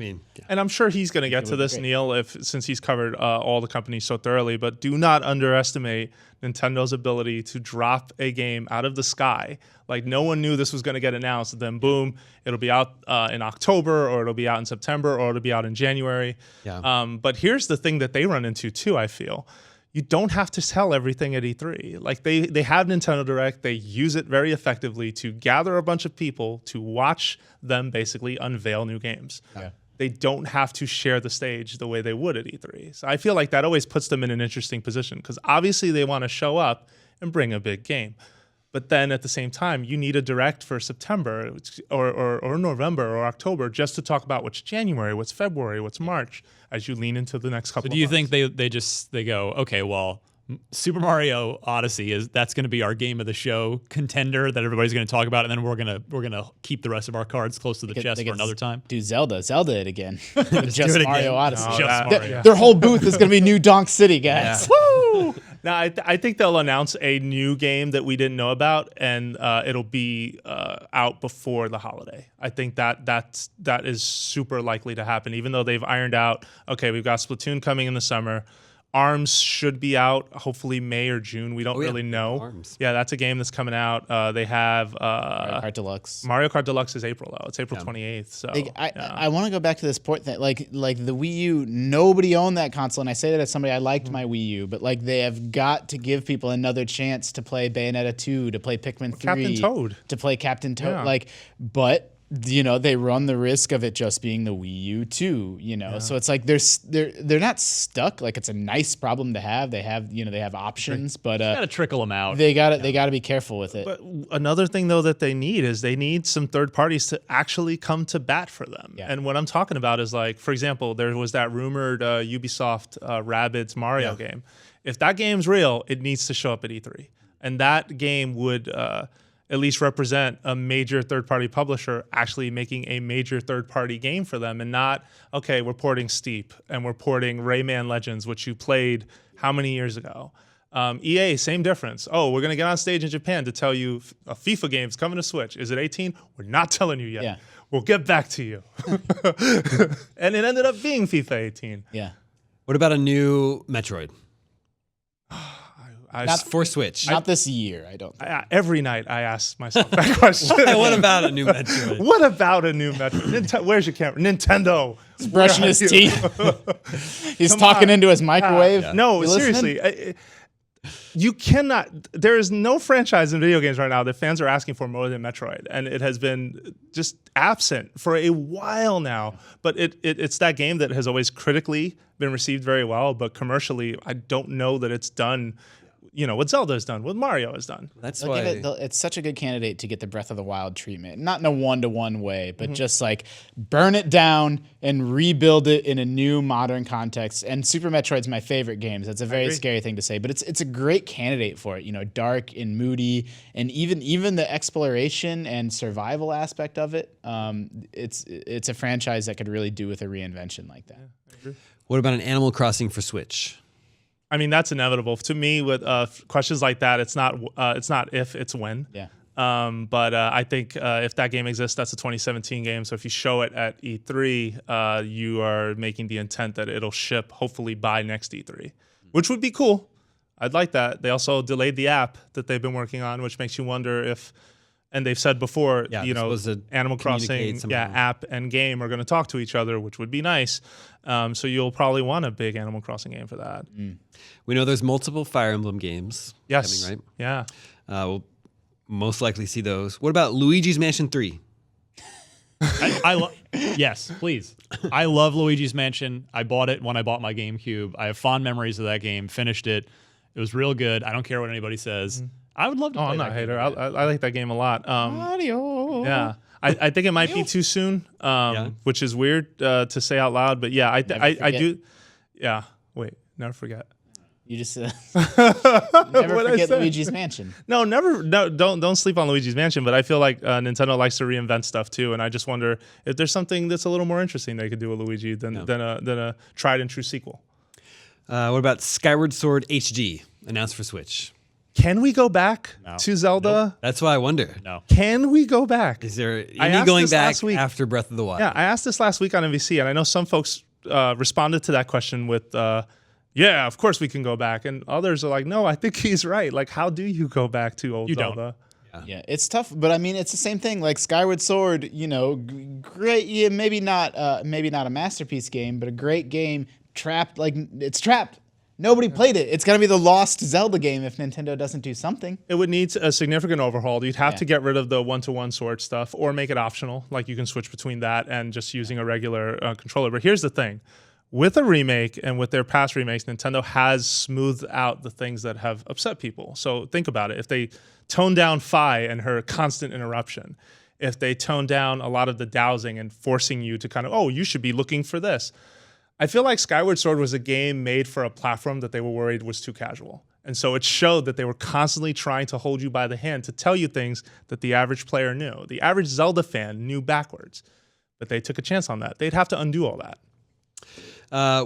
and I'm sure he's going to get to this, Neil, since he's covered all the companies so thoroughly. But do not underestimate Nintendo's ability to drop a game out of the sky. Like, no one knew this was going to get announced. Then boom, it'll be out in October, or it'll be out in September, or it'll be out in January. Yeah. But here's the thing that they run into too, I feel. You don't have to sell everything at E3. Like, they have Nintendo Direct. They use it very effectively to gather a bunch of people to watch them basically unveil new games. Yeah. they don't have to share the stage the way they would at E3. So I feel like that always puts them in an interesting position because obviously they want to show up and bring a big game. But then at the same time, you need a direct for September or November or October just to talk about what's January, what's February, what's March as you lean into the next couple So of do you months. think they go, okay, well, Super Mario Odyssey that's going to be our game of the show contender that everybody's going to talk about, and then we're gonna keep the rest of our cards close to the chest for another time. Do Zelda it again. Just Just do it Mario again. Odyssey. No, Just that- Mario. Their whole booth is going to be New Donk City, guys. Woo! No, I think they'll announce a new game that we didn't know about, and it'll be out before the holiday. I think that is super likely to happen, even though they've ironed out, okay, we've got Splatoon coming in the summer. ARMS should be out hopefully May or June. We don't really know. ARMS. Yeah, that's a game that's coming out. They have Mario Kart Deluxe. Mario Kart Deluxe is April though. It's April 28th. So I want to go back to this port thing. Like the Wii U, nobody owned that console, and I say that as somebody I liked my Wii U, but like they have got to give people another chance to play Bayonetta 2, to play Pikmin 3, Captain Toad. to play Captain Toad. Yeah. But they run the risk of it just being the Wii U too, So it's like they're not stuck. Like it's a nice problem to have. They have options, but Got to trickle them out. they got to be careful with it. But another thing, though, that they need some third parties to actually come to bat for them. Yeah. And what I'm talking about is, like, for example, there was that rumored Ubisoft Rabbids Mario game. If that game's real, it needs to show up at E3. And that game would at least represent a major third-party publisher actually making a major third-party game for them, and not, okay, we're porting Steep and we're porting Rayman Legends, which you played how many years ago? EA, same difference. Oh, we're going to get on stage in Japan to tell you a FIFA game's coming to Switch. Is it 18? We're not telling you yet. Yeah. We'll get back to you. And it ended up being FIFA 18. Yeah. What about a new Metroid for Switch? Not this year, I don't think. Every night I ask myself that question. What about a new Metroid? What about a new Metroid? Where's your camera? Nintendo. He's brushing his teeth. He's talking into his microwave. No, You listening? seriously. You cannot. There is no franchise in video games right now that fans are asking for more than Metroid, and it has been just absent for a while now. But it's that game that has always critically been received very well, but commercially, I don't know that it's done. What Zelda has done, what Mario has done. That's They'll why. give it's such a good candidate to get the Breath of the Wild treatment. Not in a one-to-one way, but Mm-hmm. just like burn it down and rebuild it in a new modern context. And Super Metroid's my favorite games. That's a very scary thing to say, but it's a great candidate for it. Dark and moody, and even the exploration and survival aspect of it. It's a franchise that could really do with a reinvention like that. What about an Animal Crossing for Switch? I mean, that's inevitable to me. With questions like that, it's not if, it's when. Yeah. But I think if that game exists, that's a 2017 game. So if you show it at E3, you are making the intent that it'll ship hopefully by next E3, which would be cool. I'd like that. They also delayed the app that they've been working on, which makes you wonder if, and they've said before, Yeah, they're supposed to Animal Crossing, communicate somehow. app and game are going to talk to each other, which would be nice. So you'll probably want a big Animal Crossing game for that. We know there's multiple Fire Emblem games Yes. coming, right? Yeah. We'll most likely see those. What about Luigi's Mansion 3? Yes, please. I love Luigi's Mansion. I bought it when I bought my GameCube. I have fond memories of that game. Finished it. It was real good. I don't care what anybody says. I would love to. Oh, play I'm not a that hater. game. I like that game a lot. Mario. Yeah. I think it might be too soon, which is weird to say out loud. But yeah, I forget. do. Yeah. Wait. Never forget. You just never What'd I forget say? Luigi's Mansion. No, never. No, don't sleep on Luigi's Mansion. But I feel like Nintendo likes to reinvent stuff too, and I just wonder if there's something that's a little more interesting they could do with Luigi than a tried and true sequel. What about Skyward Sword HD, announced for Switch? Can we go back to Zelda? That's why I wonder. No. Can we go back? Is there I any asked going this back last week. after Breath of the Wild? Yeah, I asked this last week on MVC, and I know some folks responded to that question with, yeah, of course we can go back. And others are like, no, I think he's right. Like, how do you go back to old You don't. Zelda? Yeah, it's tough, but I mean, it's the same thing. Like Skyward Sword, great. Yeah, maybe not a masterpiece game, but a great game. Trapped, like it's trapped. Nobody played it. It's going to be the lost Zelda game if Nintendo doesn't do something. It would need a significant overhaul. You'd have to get rid of the one-to-one sword stuff or make it optional. Like you can switch between that and just using a regular controller. But here's the thing. With a remake and with their past remakes, Nintendo has smoothed out the things that have upset people. So think about it. If they tone down Fi and her constant interruption, if they tone down a lot of the dowsing and forcing you to kind of, oh, you should be looking for this. I feel like Skyward Sword was a game made for a platform that they were worried was too casual. And so it showed that they were constantly trying to hold you by the hand to tell you things that the average player knew. The average Zelda fan knew backwards, but they took a chance on that. They'd have to undo all that.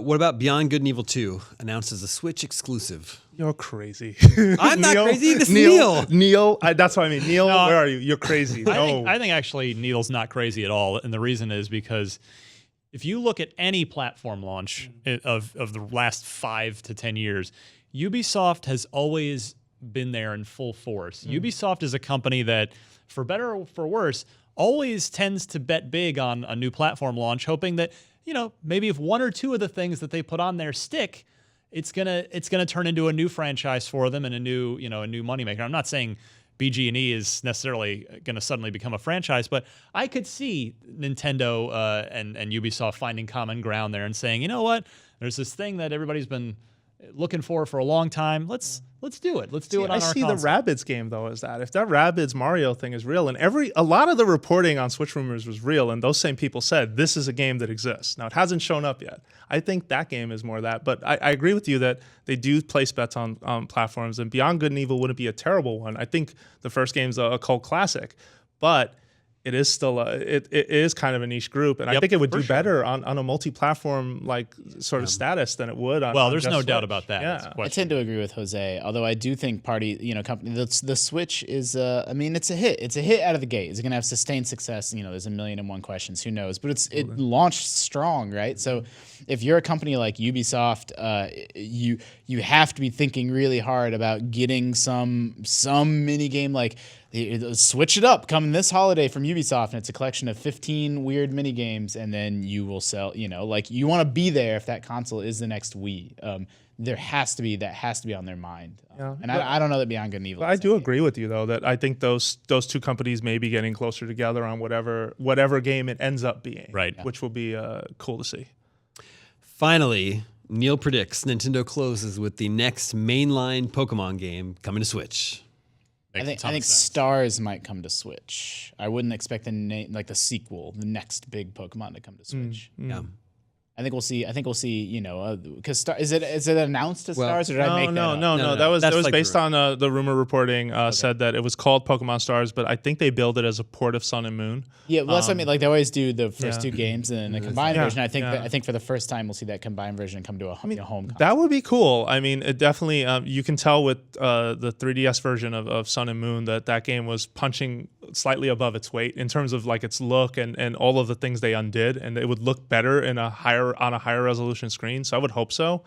What about Beyond Good and Evil 2, announced as a Switch exclusive? You're crazy. I'm not crazy. This is Neil. Neil, that's what I mean. Neil, where are you? You're crazy. No. I think actually Neil's not crazy at all, and the reason is because if you look at any platform launch of the last 5 to 10 years, Ubisoft has always been there in full force. Ubisoft is a company that, for better or for worse, always tends to bet big on a new platform launch, hoping that, maybe if one or two of the things that they put on there stick, it's gonna turn into a new franchise for them and a new moneymaker. I'm not saying BG&E is necessarily going to suddenly become a franchise, but I could see Nintendo and Ubisoft finding common ground there and saying, you know what, there's this thing that everybody's been looking for a long time. Let's do it. Let's do it on our console. I see the Rabbids game though as that. If that Rabbids Mario thing is real, and a lot of the reporting on Switch rumors was real, and those same people said this is a game that exists. Now it hasn't shown up yet. I think that game is more that, but I agree with you that they do place bets on platforms, and Beyond Good and Evil wouldn't be a terrible one. I think the first game's a cult classic, but it is still it is kind of a niche group, and I think it would do better on a multi-platform sort of status than it would on. Well, there's no Switch. doubt about that. Yeah. I tend to agree with Jose, although I do think company the Switch is it's a hit. It's a hit out of the gate. Is it going to have sustained success? There's a million and one questions. Who knows? But it launched strong, right? So if you're a company like Ubisoft, you have to be thinking really hard about getting some mini game like. Switch it up coming this holiday from Ubisoft, and it's a collection of 15 weird mini games, and then you will sell. You want to be there if that console is the next Wii. That has to be on their mind. And I don't know that Beyond Good and Evil. I do agree with you though that I think those two companies may be getting closer together on whatever game it ends up being, right? Which will be cool to see. Finally, Neil predicts Nintendo closes with the next mainline Pokemon game coming to Switch. I think Stars might come to Switch. I wouldn't expect the sequel, the next big Pokemon to come to Switch. Yeah. I think we'll see. Because is it announced as Stars, or did I make that up? No. That was based on the rumor reporting. Said that it was called Pokemon Stars, but I think they billed it as a port of Sun and Moon. Yeah, well, that's what I mean. Like they always do the first two games and then the combined version. I think for the first time we'll see that combined version come to a home console. That would be cool. I mean, it definitely. You can tell with the 3DS version of Sun and Moon that game was punching slightly above its weight in terms of its look and all of the things they undid, and it would look better on a higher resolution screen. So I would hope so.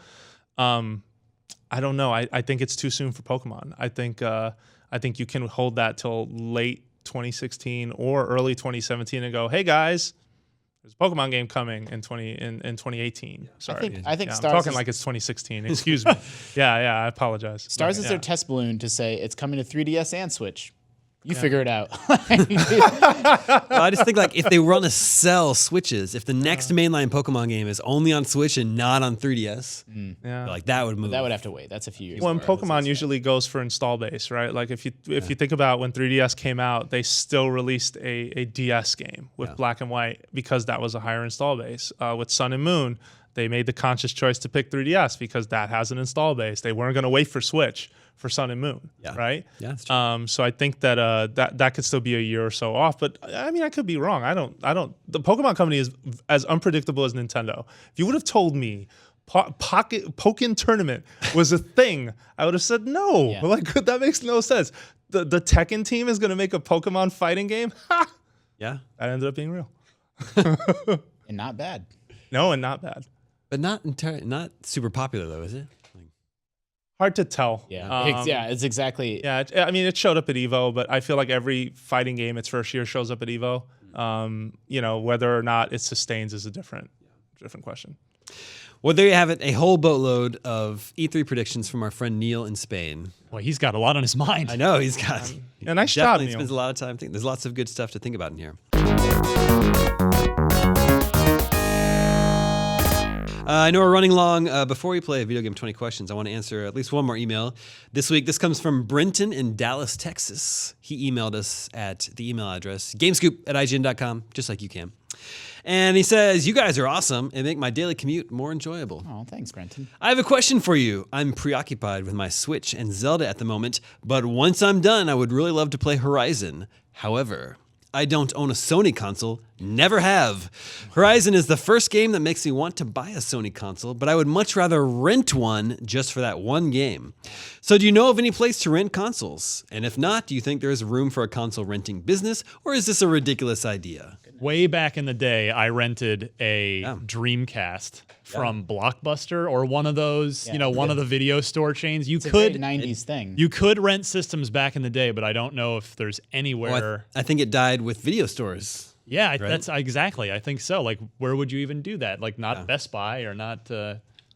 I don't know. I think it's too soon for Pokemon. I think you can hold that till late 2016 or early 2017 and go, hey guys, there's a Pokemon game coming in 2018. Sorry, I think I'm Stars talking like it's 2016. Excuse me. Yeah, I apologize. Stars is their test balloon to say it's coming to 3DS and Switch. You figure it out. Well, I just think if they want to sell Switches, if the next mainline Pokemon game is only on Switch and not on 3DS, that would move. That would have to wait. That's a few years. Well, Pokemon usually goes for install base, right? Like if you think about when 3DS came out, they still released a DS game with black and white because that was a higher install base. With Sun and Moon, they made the conscious choice to pick 3DS because that has an install base. They weren't going to wait for Switch for Sun and Moon, right? Yeah, that's true. So I think that that could still be a year or so off, but I mean, I could be wrong. I don't. The Pokemon Company is as unpredictable as Nintendo. If you would have told me Pokken Tournament was a thing, I would have said no. Yeah. That makes no sense. The Tekken team is going to make a Pokemon fighting game. Yeah, that ended up being real, and not bad. No, and not bad, but not super popular though, is it? Hard to tell. Yeah, it's exactly. Yeah, I mean, it showed up at EVO, but I feel like every fighting game its first year shows up at EVO. Whether or not it sustains is a different question. Well, there you have it. A whole boatload of E3 predictions from our friend Neil in Spain. Well, he's got a lot on his mind. I know he's got. A nice job, Definitely Neil. spends a lot of time thinking. There's lots of good stuff to think about in here. I know we're running long. Before we play Video Game 20 Questions, I want to answer at least one more email. This week, this comes from Brenton in Dallas, Texas. He emailed us at the email address, gamescoop@ign.com, just like you can. And he says, you guys are awesome and make my daily commute more enjoyable. Oh, thanks, Brenton. I have a question for you. I'm preoccupied with my Switch and Zelda at the moment, but once I'm done, I would really love to play Horizon. However, I don't own a Sony console, never have. Horizon is the first game that makes me want to buy a Sony console, but I would much rather rent one just for that one game. So do you know of any place to rent consoles? And if not, do you think there is room for a console renting business, or is this a ridiculous idea? Way back in the day, I rented a Dreamcast from Blockbuster or one of those, one of the video store chains. It's a very 90s thing. You could rent systems back in the day, but I don't know if there's anywhere. Well, I think it died with video stores. Yeah, that's exactly. I think so. Like, where would you even do that? Like, not Best Buy or not.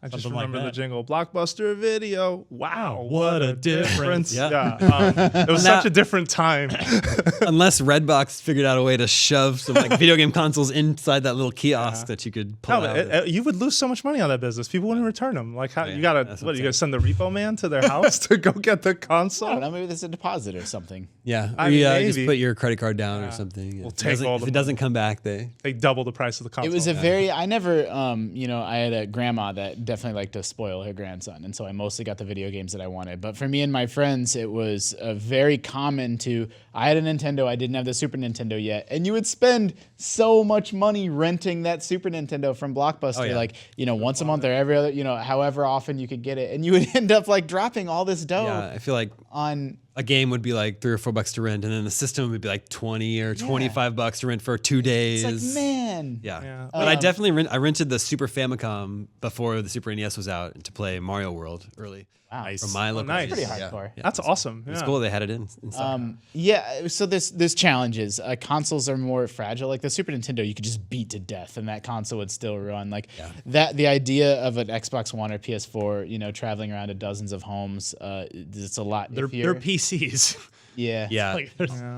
I just something like remember the that. jingle, Blockbuster Video. Wow, What a difference. Yeah. It was such a different time. Unless Redbox figured out a way to shove some like video game consoles inside that little kiosk that you could pull out. You would lose so much money on that business. People wouldn't return them. Like, how, you gotta that's what? what You I'm gotta send the repo man to their house to go get the I don't console. know, maybe there's a deposit or something. Yeah, I mean, just maybe. put your credit card down or something. We'll If it take doesn't- all if the it doesn't come back, they They double the price of the console. It was a very, I never, I had a grandma that definitely liked to spoil her grandson. And so I mostly got the video games that I wanted. But for me and my friends, it was very common I had a Nintendo, I didn't have the Super Nintendo yet. And you would spend so much money renting that Super Nintendo from Blockbuster. yeah. Like, once a month or every other, however often you could get it. And you would end up like dropping all this dough yeah. I feel like on. a game would be like $3 or $4 to rent, and then the system would be like $20 or $25 to rent for 2 days. It's like, man. Yeah. But I definitely rented the Super Famicom before the Super NES was out to play Mario World early. Wow. From my local. nice. Pretty Yeah. hardcore. Yeah. That's awesome. It's Yeah. cool they had it inside. So there's challenges. Consoles are more fragile. Like the Super Nintendo, you could just beat to death, and that console would still run. Like the idea of an Xbox One or PS4, traveling around to dozens of homes, it's a lot. They're PCs. Yeah. Yeah. Like,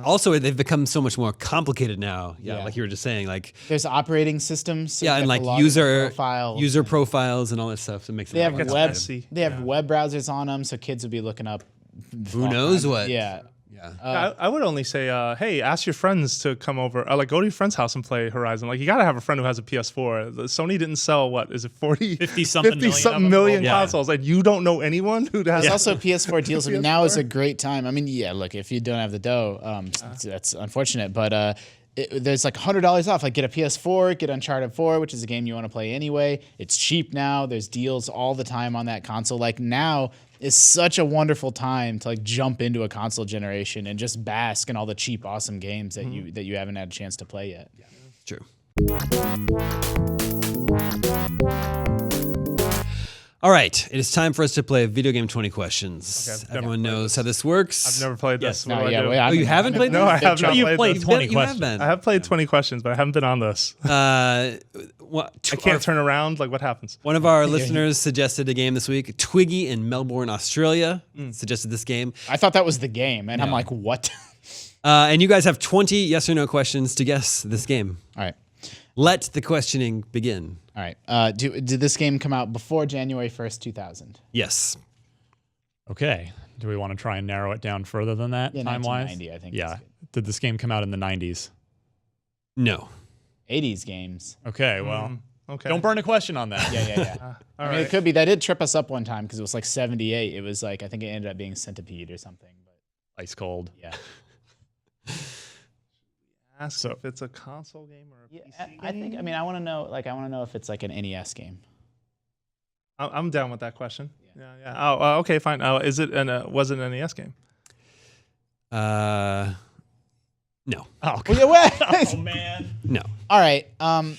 Also, they've become so much more complicated now. Yeah, Yeah. like you were just saying, like There's operating systems. So you and have like to log into user profiles. profiles and all that stuff. That makes They it have more web. complicated. They have web browsers on them, so kids would be looking up. Who knows what? Yeah. Yeah. I would only say, hey, ask your friends to come over. Like, go to your friend's house and play Horizon. Like, you got to have a friend who has a PS4. Sony didn't sell, 50-something million Yeah. consoles. And you don't know anyone who has There's also PS4 deals. I mean, now is a PS4. great time. I mean, yeah, look, if you don't have the dough, that's unfortunate. But there's like $100 off. Like, get a PS4, get Uncharted 4, which is a game you want to play anyway. It's cheap now. There's deals all the time on that console. Like, now is such a wonderful time to like jump into a console generation and just bask in all the cheap, awesome games that you haven't had a chance to play yet. True. All right, it is time for us to play Video Game 20 Questions. Okay, I've never Everyone played knows how this works. I've never played this. What do I do? Oh, you haven't played No, I this? have not you played played this. 20 You questions. have been. I have played 20 questions, but I haven't been on this. I can't turn around. Like, what happens? One of our listeners suggested a game this week. Twiggy in Melbourne, Australia suggested this game. I thought that was the game, and I'm like, what? And you guys have 20 yes or no questions to guess this game. All right. Let the questioning begin. All right. Did this game come out before January 1st, 2000? Yes. okay. Do we want to try and narrow it down further than that, Yeah, time-wise? 1990, I think. Yeah. is good. Did this game come out in the 90s? No. 80s games. Okay, well, Okay. don't burn a question on that. Yeah. All I mean, right. it could be. That did trip us up one time because it was like 78. It was like, I think it ended up being Centipede or something. But Ice cold. yeah. Ask if it's a console game or a PC game. I think, I mean, I want to know if it's like an NES game. I'm down with that question. Yeah. Oh, okay, fine. Was it an NES game? No. Oh, Well, yeah, wait. oh man. No. All right.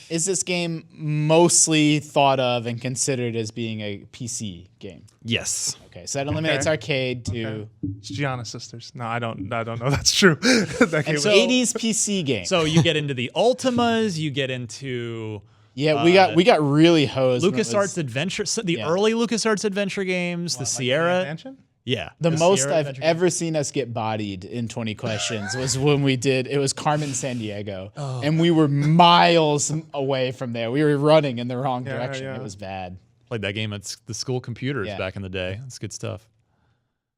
Is this game mostly thought of and considered as being a PC game? Yes. Okay, so that eliminates arcade to It's Gianna Sisters. No, I don't know. That's true. That game and was- so 80s PC game. So you get into the Ultimas, you get into Yeah, we got really hosed. when it was- LucasArts Adventure, the early LucasArts Adventure games, the Sierra. Mansion? Yeah. The the most Sierra I've Adventure ever seen us get bodied in 20 questions was when we did, it was Carmen San Diego. And we were miles away from there. We were running in the wrong direction. yeah. It was bad. Played that game at the school computers Yeah. back in the day. It's good stuff.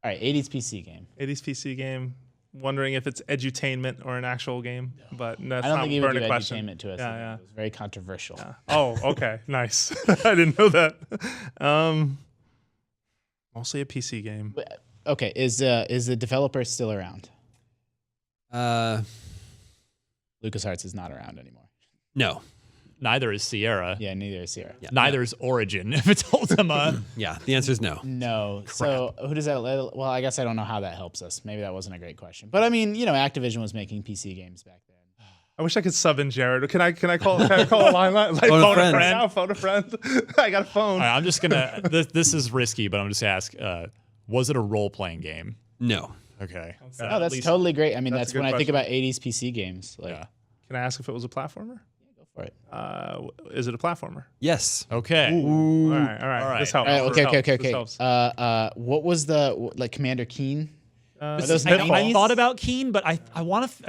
All right, 80s PC game. 80s PC game. Wondering if it's edutainment or an actual game, but that's I don't not think he a would do burning question. entertainment to us. Yeah, It was very controversial. Oh, okay, nice. I didn't know that. Mostly a PC game. Okay, is the developer still around? LucasArts is not around anymore. No. Neither is Sierra. Yeah, neither is Sierra. Yeah. Neither is Origin. If it's Ultima. Yeah, the answer is no. No. So who does that? Well, I guess I don't know how that helps us. Maybe that wasn't a great question. But I mean, Activision was making PC games back then. I wish I could sub in Jared. Can I call a line? Like Phone a friend. Now, phone a friend. I got a phone. All right, I'm just gonna. This is risky, but I'm just gonna ask. Was it a role playing game? No. Okay. Oh, that's totally great. I mean, that's that's a when good I think about 80s PC games. Like, Yeah. Can I ask if it was a platformer? go for it. Is it a platformer? Yes. Okay. All right. This helps. All right, This okay. helps. This helps. What was the Commander Keen? those I minis? thought about Keen, but I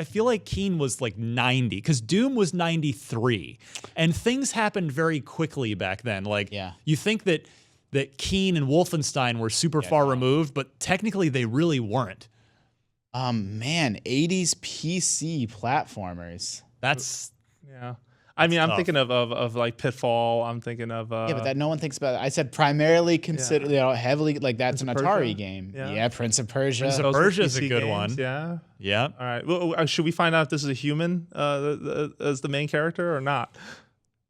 feel like Keen was like 90 because Doom was 93, and things happened very quickly back then. Like you think that Keen and Wolfenstein were super far removed, but technically they really weren't. Man, 80s PC platformers. That's Yeah. I mean, I'm tough. thinking of like Pitfall. I'm thinking of Yeah, but that no one thinks about it. I said primarily consider heavily like that's an Prince of Atari Persia? game. Yeah. Yeah, Prince of Persia. Prince of those were Persia's a PC good games, one. Yeah. yeah. All right. Well, should we find out if this is a human as the main character or not?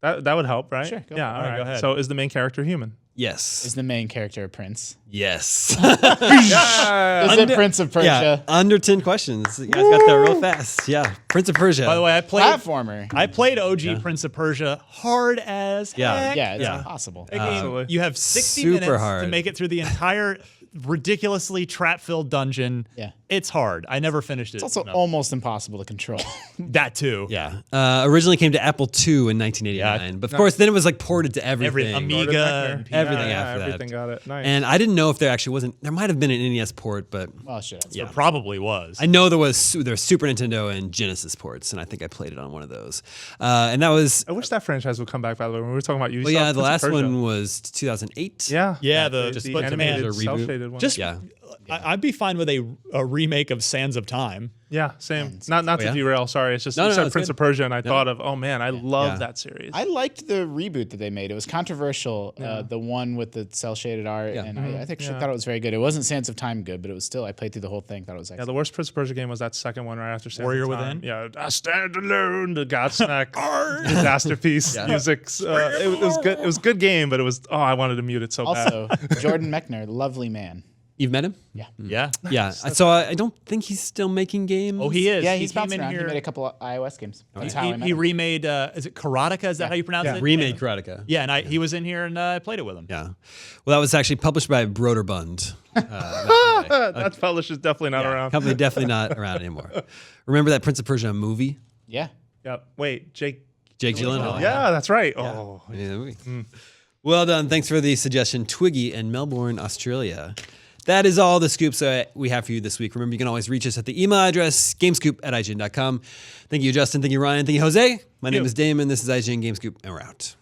That would help, right? Sure, go Yeah. for All it. right. Go ahead. So is the main character human? Yes. Is the main character a prince? Yes. Yeah. Is it Prince of Persia? Yeah, under 10 questions. You guys got that real fast. Yeah, Prince of Persia. By the way, I played Platformer. Prince of Persia hard as Yeah. heck. Yeah, it's Yeah. impossible. That game, Absolutely. you have 60 Super minutes to hard. make it through the entire ridiculously trap-filled dungeon. Yeah. It's hard. I never finished it. It's also No. almost impossible to control. that too. Yeah. Originally came to Apple II in 1989, but of course then it was like ported to everything. Amiga. and Everything Yeah, after that. everything got it. Nice. And I didn't know if there actually wasn't. There might have been an NES port, but Well, shit. There probably was. I know there was Super Nintendo and Genesis ports, and I think I played it on one of those. And that was I wish that franchise would come back. By the way, when we were talking about Ubisoft. well, yeah. The Prince of last Persia. one was 2008. Yeah. Yeah, the but animated man, cel-shaded one. Just Yeah. I'd be fine with a remake of Sands of Time. Yeah, same. Not to yeah? derail. Sorry, it's just No, you no, said it's Prince good. of Persia, and I thought of, oh man, I love Yeah. that series. I liked the reboot that they made. It was controversial. The one with the cell shaded art, Yeah. and I think thought it was very good. It wasn't Sands of Time good, but it was still. I played through the whole thing. Thought it was Yeah, excellent. the worst Prince of Persia game was that second one right after Sands Warrior of Time. Within? Yeah, I stand alone. The Godsmack disasterpiece music. It was good. It was a good game, but it was. Oh, I wanted to mute it so bad. Also, Jordan Mechner, lovely man. You've met him? Yeah. Yeah. Yeah. So I don't think he's still making games. Oh, he is. Yeah, he he's came bouncing in around. here. He made a couple of iOS games. That's how I met He him. remade. Is it Karateka? Is that how you pronounce it? Remade Karateka. Yeah, and he was in here and I played it with him. Yeah. Well, that was actually published by Broderbund. That publisher's definitely not around. Company definitely not around anymore. Remember that Prince of Persia movie? Yeah. Yep. Wait, Jake. Jake Gyllenhaal. Yeah, that's right. Oh, Yeah, the movie. Well done. Thanks for the suggestion, Twiggy in Melbourne, Australia. That is all the scoops we have for you this week. Remember, you can always reach us at the email address, gamescoop@ign.com. Thank you, Justin. Thank you, Ryan. Thank you, Jose. My name is Damon. This is IGN Gamescoop, and we're out.